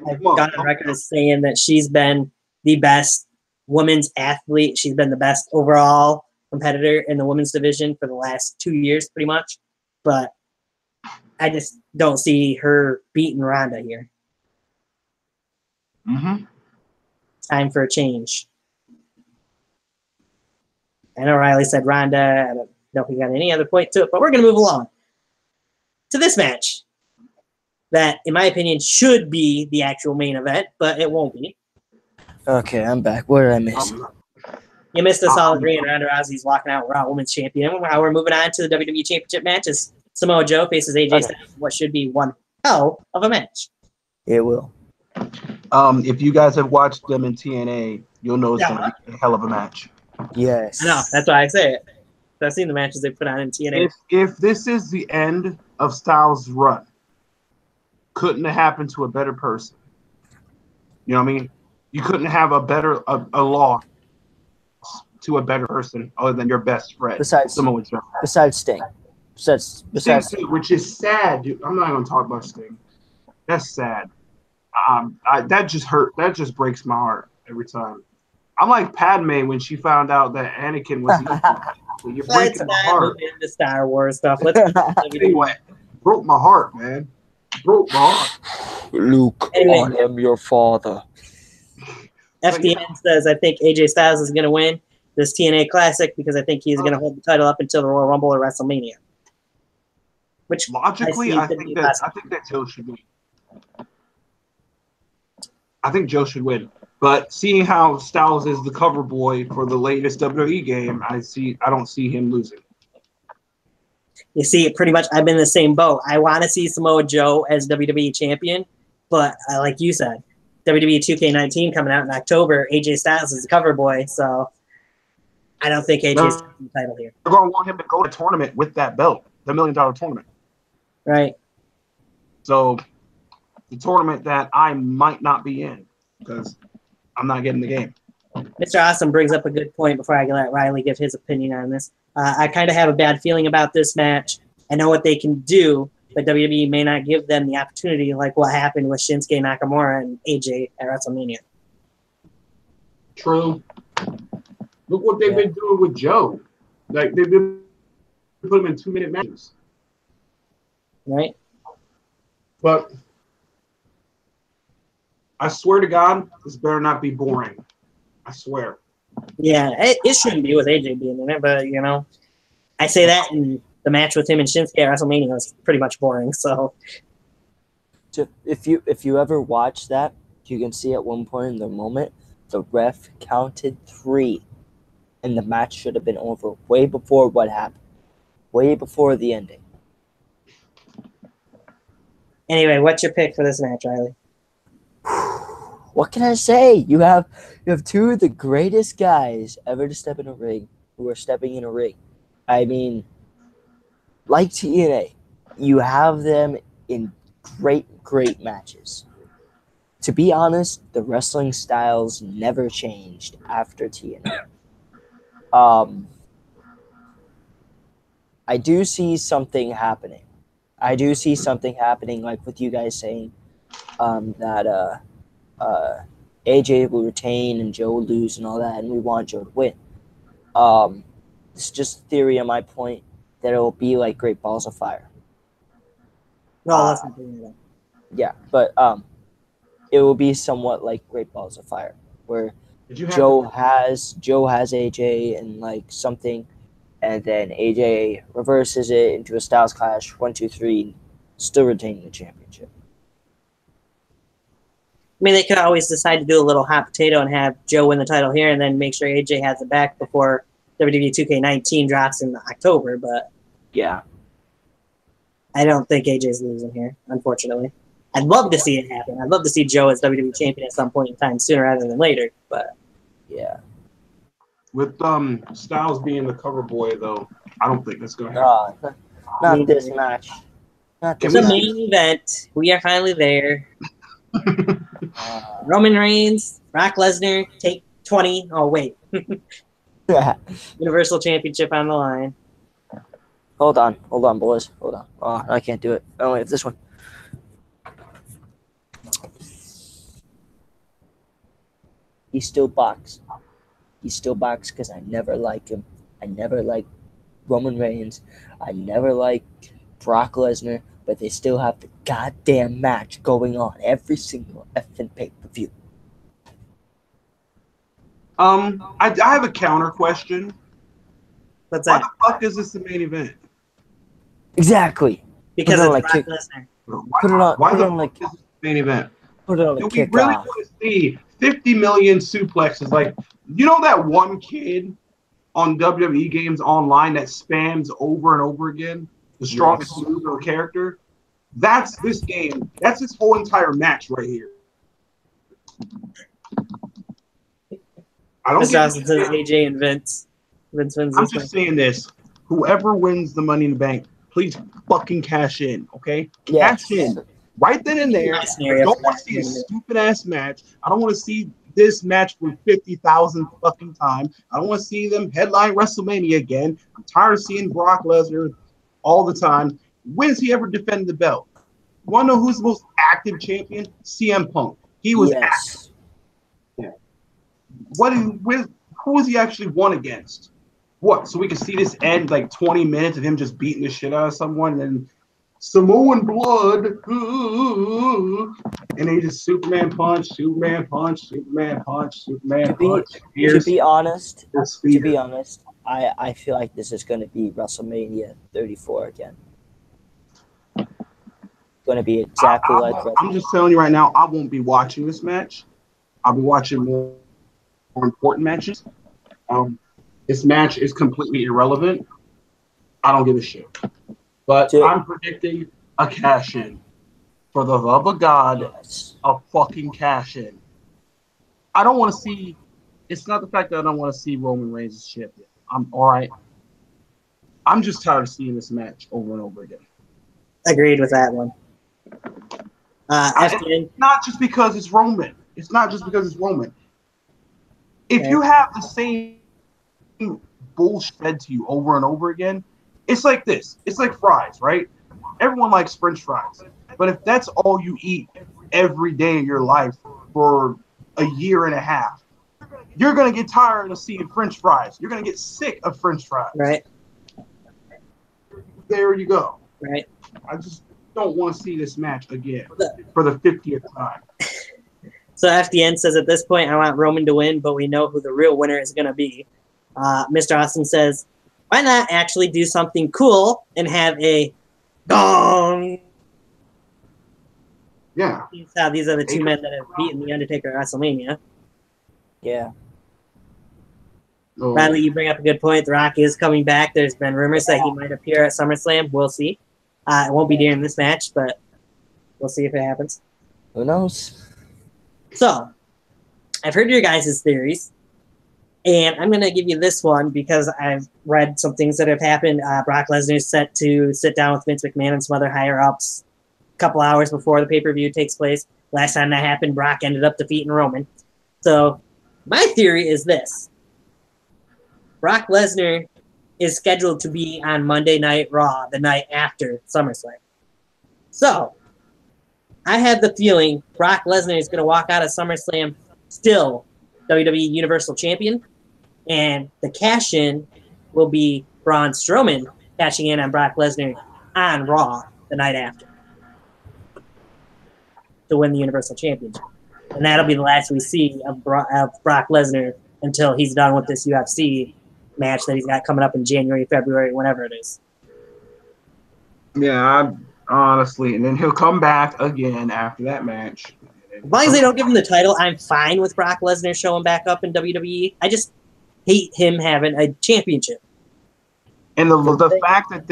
I've gone on record as saying that she's been the best women's athlete. She's been the best overall competitor in the women's division for the last 2 years, pretty much. But I just don't see her beating Ronda here. Time for a change. I know Riley said Ronda. I don't know if we got any other point to it, but we're going to move along to this match. that, in my opinion, should be the actual main event, but it won't be. Okay, I'm back. What did I miss? You missed us all agreeing Ronda Rousey's walking out Raw Women's Champion. Now we're moving on to the WWE Championship matches. Samoa Joe faces AJ Styles. What should be one hell of a match. It will. If you guys have watched them in TNA, you'll know it's going to be a hell of a match. Yes. I know. That's why I say it. I've seen the matches they put on in TNA. If this is the end of Styles' run, couldn't have happened to a better person. You know what I mean? You couldn't have a loss to a better person other than your best friend. Besides Sting. Sting too, which is sad, dude. I'm not going to talk about Sting. That's sad. That just hurt. That just breaks my heart every time. I'm like Padme when she found out that Anakin was evil. You're breaking my heart. Into Star Wars stuff. Anyway, broke my heart, man. Broke my heart. Luke, anyway, I am your father. FTN says, I think AJ Styles is going to win this TNA Classic because I think he's going to hold the title up until the Royal Rumble or WrestleMania. Which logically, I think that Joe should win. I think Joe should win. But seeing how Styles is the cover boy for the latest WWE game, I don't see him losing. You see, pretty much, I've been in the same boat. I want to see Samoa Joe as WWE champion, but like you said, WWE 2K19 coming out in October, AJ Styles is the cover boy, so I don't think AJ's the title here. They're going to want him to go to a tournament with that belt, the $1 million tournament. Right. So the tournament that I might not be in because I'm not getting the game. Mr. Awesome brings up a good point before I can let Riley give his opinion on this. I kind of have a bad feeling about this match. I know what they can do, but WWE may not give them the opportunity like what happened with Shinsuke Nakamura and AJ at WrestleMania. True. Look what they've been doing with Joe. Like, they've been putting him in 2-minute matches. Right? But I swear to God, this better not be boring. I swear. Yeah, it shouldn't be with AJ being in it, but, you know, I say that, and the match with him and Shinsuke at WrestleMania was pretty much boring, so. If you ever watch that, you can see at one point in the moment, the ref counted 3, and the match should have been over way before what happened. Way before the ending. Anyway, what's your pick for this match, Riley? What can I say? You have 2 of the greatest guys ever to step in a ring who are stepping in a ring. I mean, like TNA, you have them in great matches. To be honest, the wrestling styles never changed after TNA. I do see something happening. Like with you guys saying that AJ will retain and Joe will lose and all that, and we want Joe to win. It's just a theory on my point that it will be like Great Balls of Fire. No, that's not doing that. Yeah, but it will be somewhat like Great Balls of Fire, where Joe has AJ and like something, and then AJ reverses it into a Styles Clash 1, 2, 3, still retaining the championship. I mean, they could always decide to do a little hot potato and have Joe win the title here and then make sure AJ has it back before WWE 2K19 drops in October, but yeah, I don't think AJ's losing here, unfortunately. I'd love to see it happen. I'd love to see Joe as WWE champion at some point in time, sooner rather than later, but yeah. With Styles being the cover boy, though, I don't think that's going to happen. Not this match. It's the main event. We are finally there. Roman Reigns, Brock Lesnar, take 20. Oh, wait. Universal Championship on the line. Hold on, boys. Hold on. Oh, I can't do it. I only have this one. He's still boxed. Because I never liked him. I never liked Roman Reigns. I never liked Brock Lesnar. But they still have the goddamn match going on every single effing pay-per-view. I have a counter question. What's that? Why the fuck is this the main event? Exactly. Because it's Brock Lesnar. Put it on. Why Put it the on like fuck is this the main event? put it on Do the we really kickoff. want to see 50 million suplexes? Like, you know that one kid on WWE games online that spams over and over again the strongest move or character? That's this game. That's this whole entire match right here. I don't Mr. get Austin says AJ and Vince. Vince wins I'm this just one. saying this. Whoever wins the Money in the Bank, please fucking cash in, okay? Yes. Cash in. Right then and there. I Scenario don't for want to see a stupid ass match. I don't want to see this match for 50,000 fucking times. I don't want to see them headline WrestleMania again. I'm tired of seeing Brock Lesnar all the time. When's he ever defended the belt? You want to know who's the most active champion? CM Punk. He was active. Who was he actually won against? What? So we can see this end like 20 minutes of him just beating the shit out of someone and Samoan blood, and they just Superman punch, Superman punch, Superman punch, Superman punch. To be honest, I feel like this is going to be WrestleMania 34 again. Going to be exactly like. I'm just telling you right now, I won't be watching this match. I'll be watching more important matches. This match is completely irrelevant. I don't give a shit. But I'm predicting a cash-in. For the love of God, a fucking cash-in. I don't want to see... It's not the fact that I don't want to see Roman Reigns as champion. I'm all right. I'm just tired of seeing this match over and over again. Agreed with that one. It's not just because it's Roman. It's not just because it's Roman. If you have the same bullshit fed to you over and over again, it's like this. It's like fries, right? Everyone likes French fries. But if that's all you eat every day of your life for a year and a half, you're going to get tired of seeing French fries. You're going to get sick of French fries. Right. There you go. Right. I just don't want to see this match again for the 50th time. So FDN says, at this point, I want Roman to win, but we know who the real winner is going to be. Mr. Austin says, why not actually do something cool and have a gong? Yeah. These are the two men that have beaten The Undertaker at WrestleMania. Yeah. Oh. Riley, you bring up a good point. The Rock is coming back. There's been rumors that he might appear at SummerSlam. We'll see. It won't be during this match, but we'll see if it happens. Who knows? So, I've heard your guys' theories. And I'm going to give you this one because I've read some things that have happened. Brock Lesnar is set to sit down with Vince McMahon and some other higher-ups a couple hours before the pay-per-view takes place. Last time that happened, Brock ended up defeating Roman. So my theory is this. Brock Lesnar is scheduled to be on Monday Night Raw the night after SummerSlam. So I have the feeling Brock Lesnar is going to walk out of SummerSlam still WWE Universal Champion. And the cash-in will be Braun Strowman cashing in on Brock Lesnar on Raw the night after to win the Universal Championship. And that'll be the last we see of Brock Lesnar until he's done with this UFC match that he's got coming up in January, February, whenever it is. Yeah, honestly. And then he'll come back again after that match. As long as they don't give him the title, I'm fine with Brock Lesnar showing back up in WWE. I just hate him having a championship. And the fact that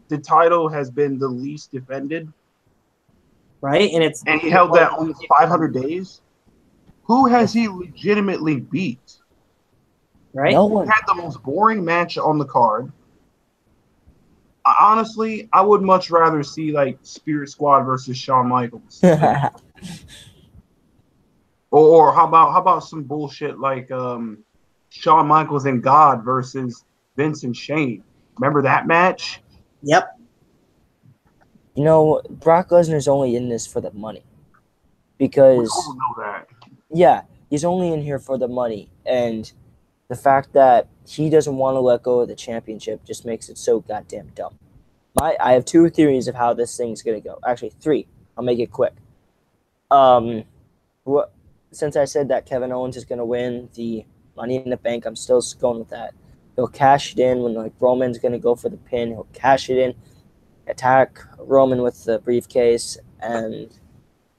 the title has been the least defended, right? And he held that almost 500 days. Who has he legitimately beat? Right? No one. He had the most boring match on the card. Honestly, I would much rather see like Spirit Squad versus Shawn Michaels. Or how about some bullshit like Shawn Michaels and God versus Vince and Shane? Remember that match? Yep. You know, Brock Lesnar's only in this for the money. Because We all know that. yeah, he's only in here for the money. And the fact that he doesn't want to let go of the championship just makes it so goddamn dumb. I have two theories of how this thing's going to go. Actually, three. I'll make it quick. Since I said that Kevin Owens is going to win the Money in the Bank, I'm still going with that. He'll cash it in when like Roman's going to go for the pin. He'll cash it in. attack Roman with the briefcase, and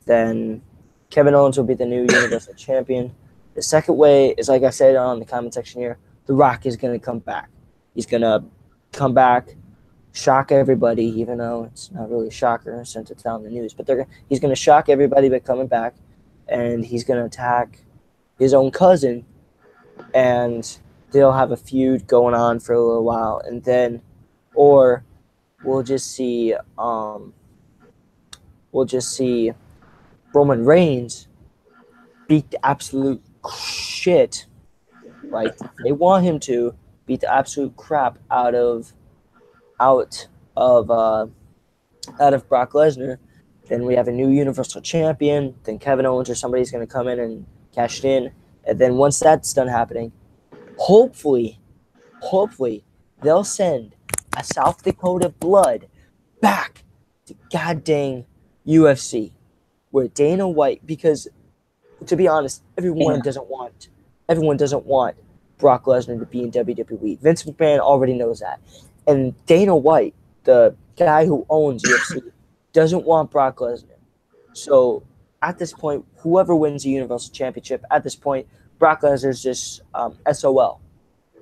then Kevin Owens will be the new Universal Champion. The second way is, like I said on the comment section here, The Rock is going to come back. He's going to come back, shock everybody, even though it's not really a shocker since it's on the news. But he's going to shock everybody by coming back, and he's going to attack his own cousin, and they'll have a feud going on for a little while, and then, or we'll just see Roman Reigns beat the absolute shit, like they want him to beat the absolute crap out of Brock Lesnar. Then we have a new Universal Champion. Then Kevin Owens or somebody's going to come in and cash it in. And then once that's done happening, hopefully, they'll send a South Dakota Blood back to goddamn UFC, where Dana White, because to be honest, everyone doesn't want Brock Lesnar to be in WWE. Vince McMahon already knows that. And Dana White, the guy who owns UFC, doesn't want Brock Lesnar. So at this point, whoever wins the Universal Championship, at this point, Brock Lesnar's just SOL,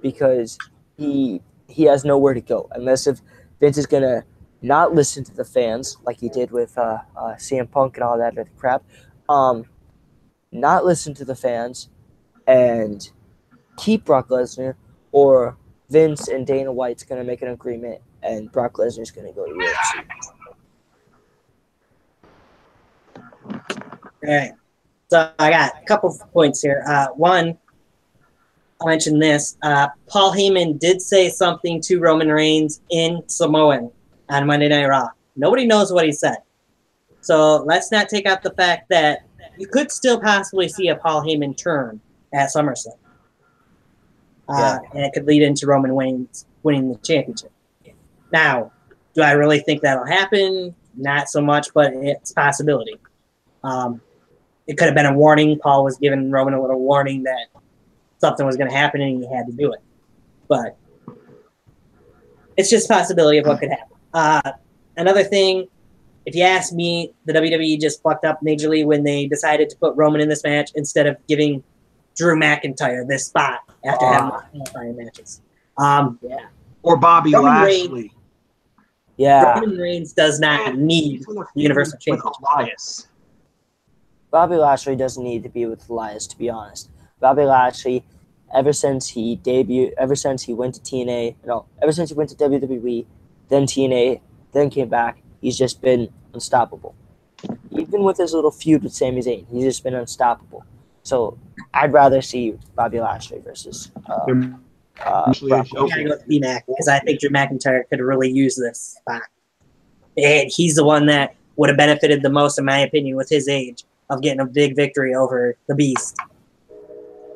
because he has nowhere to go unless if Vince is gonna not listen to the fans like he did with CM Punk and all that other crap, not listen to the fans and keep Brock Lesnar, or Vince and Dana White's gonna make an agreement and Brock Lesnar's gonna go to UFC. All right. So I got a couple of points here. One, I'll mention this. Paul Heyman did say something to Roman Reigns in Samoan on Monday Night Raw. Nobody knows what he said. So let's not take out the fact that you could still possibly see a Paul Heyman turn at SummerSlam. And it could lead into Roman Reigns winning the championship. Now, do I really think that'll happen? Not so much, but it's a possibility. It could have been a warning. Paul was giving Roman a little warning that something was going to happen and he had to do it. But it's just a possibility of what could happen. Another thing, if you ask me, the WWE just fucked up majorly when they decided to put Roman in this match instead of giving Drew McIntyre this spot after having qualifying matches. Or Bobby Lashley. Roman Reigns does not need the Universal Championship. Elias. Bobby Lashley doesn't need to be with Elias, to be honest. Bobby Lashley, ever since he went to WWE, then TNA, then came back, he's just been unstoppable. Even with his little feud with Sami Zayn, he's just been unstoppable. So I'd rather see Bobby Lashley versus I gotta go with D-Mac because I think Drew McIntyre could really use this spot. And he's the one that would have benefited the most, in my opinion, with his age, of getting a big victory over the Beast.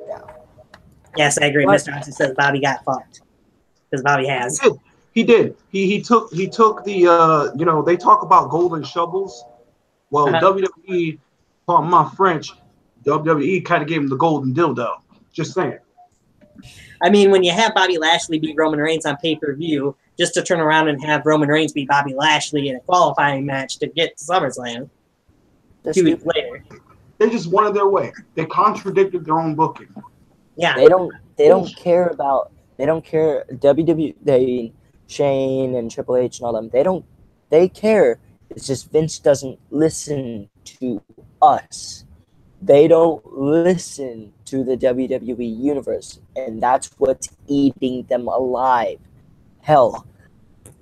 Yeah. Yes, I agree. Mr. Johnson says Bobby got fucked because Bobby has. He did. He took the they talk about golden shovels. Well, WWE, pardon my French, WWE kind of gave him the golden dildo. Just saying. I mean, when you have Bobby Lashley beat Roman Reigns on pay-per-view, just to turn around and have Roman Reigns beat Bobby Lashley in a qualifying match to get to SummerSlam 2 weeks later. They just wanted their way. They contradicted their own booking. Yeah. They don't care WWE, Shane and Triple H and all them. They care. It's just Vince doesn't listen to us. They don't listen to the WWE universe, and that's what's eating them alive. Hell,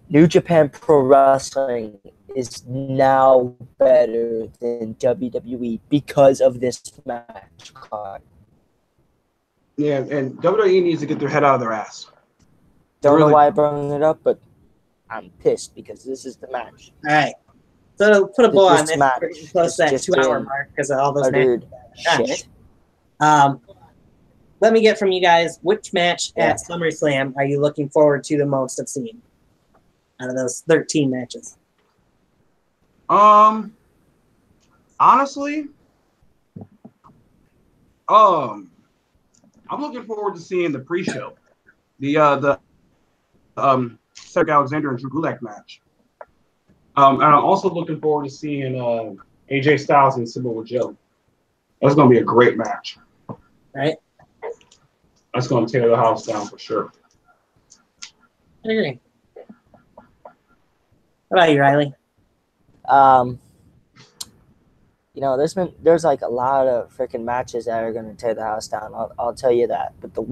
New Japan Pro Wrestling is now better than WWE because of this match card. Yeah, and WWE needs to get their head out of their ass. Don't know why I brought it up, but I'm pissed because this is the match. All right. So put a bow on this. Match We're getting close to that 2-hour mark because of all those matches. Shit. Let me get from you guys, which match at SummerSlam are you looking forward to the most of seeing out of those 13 matches? Honestly, I'm looking forward to seeing the pre-show, the Cedric Alexander and Drew Gulak match. And I'm also looking forward to seeing AJ Styles and Samoa Joe. That's going to be a great match. Right? That's going to tear the house down for sure. I agree. What about you, Riley? You know, there's like a lot of freaking matches that are gonna tear the house down. I'll tell you that. But the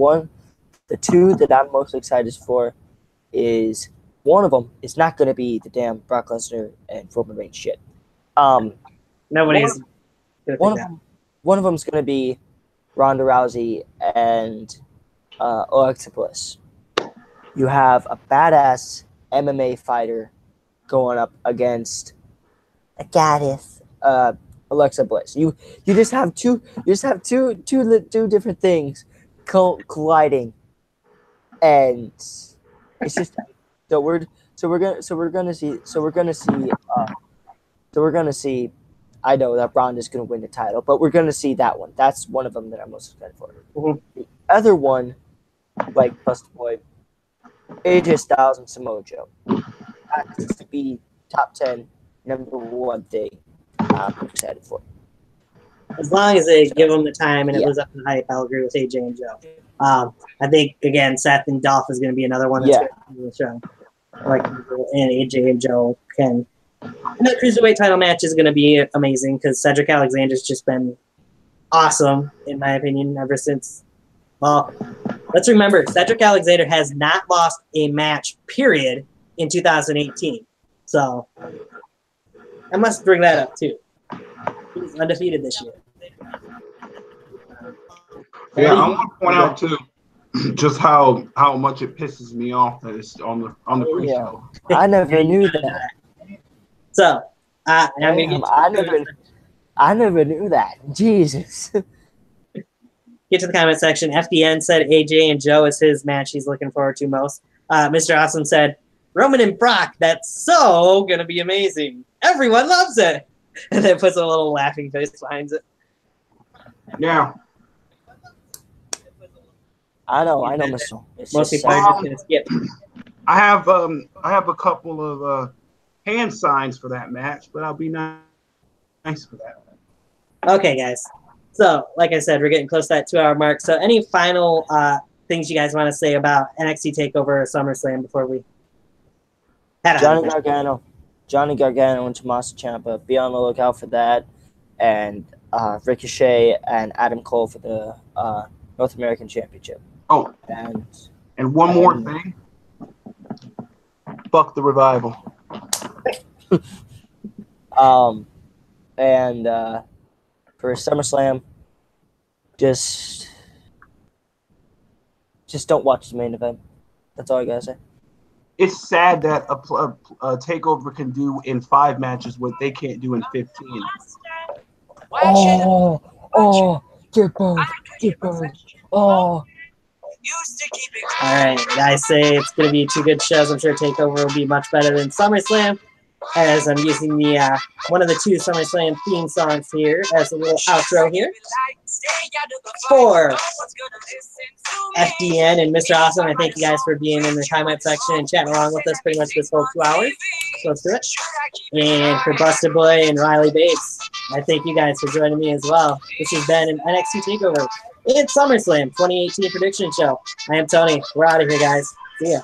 two that I'm most excited for is one of them is not gonna be the damn Brock Lesnar and Roman Reigns shit. Nobody's one of them's gonna be Ronda Rousey and Alexa Bliss. You have a badass MMA fighter going up against a goddess, Alexa Bliss. You just have two different things colliding, and it's just we're gonna see. I know that Ronda's gonna win the title, but we're gonna see that one. That's one of them that I'm most excited for. Mhm. The other one, like Busta Boy, AJ Styles and Samoa Joe, has to be top 10, number one thing I'm excited for. As long as they give them the time and it lives up to the hype, I'll agree with AJ and Joe. I think, again, Seth and Dolph is going to be another one that's going to be the show. Like, and AJ and Joe can. And that cruiserweight title match is going to be amazing because Cedric Alexander's just been awesome, in my opinion, ever since. Well, let's remember, Cedric Alexander has not lost a match, period, in 2018. So, I must bring that up, too. He's undefeated this year. Yeah, I want to point out, too, just how much it pisses me off that it's on the pre-show. I never knew that. So, I never knew that. Jesus. Get to the comment section. FDN said AJ and Joe is his match he's looking forward to most. Mr. Awesome said, Roman and Brock, that's so going to be amazing. Everyone loves it. And then puts a little laughing face behind it. Yeah. I know, Mr. Most people are just going to skip. I have a couple of hand signs for that match, but I'll be nice for that. Okay, guys. So, like I said, we're getting close to that 2-hour mark. So, any final things you guys want to say about NXT Takeover or SummerSlam before we head on? Johnny Gargano and Tommaso Ciampa. Be on the lookout for that. And Ricochet and Adam Cole for the North American Championship. Oh, and one more thing. Fuck the Revival. And for SummerSlam, just don't watch the main event. That's all I gotta say. It's sad that a takeover can do in 5 matches what they can't do in 15. Get both. Oh. All right, guys say it's going to be 2 good shows. I'm sure Takeover will be much better than SummerSlam, as I'm using the one of the 2 SummerSlam theme songs here as a little outro here. For FDN and Mr. Awesome, I thank you guys for being in the comment section and chatting along with us pretty much this whole 2 hours. So let's do it. And for Busta Boy and Riley Bates, I thank you guys for joining me as well. This has been an NXT Takeover. It's SummerSlam 2018 prediction show. I am Tony. We're out of here, guys. See ya.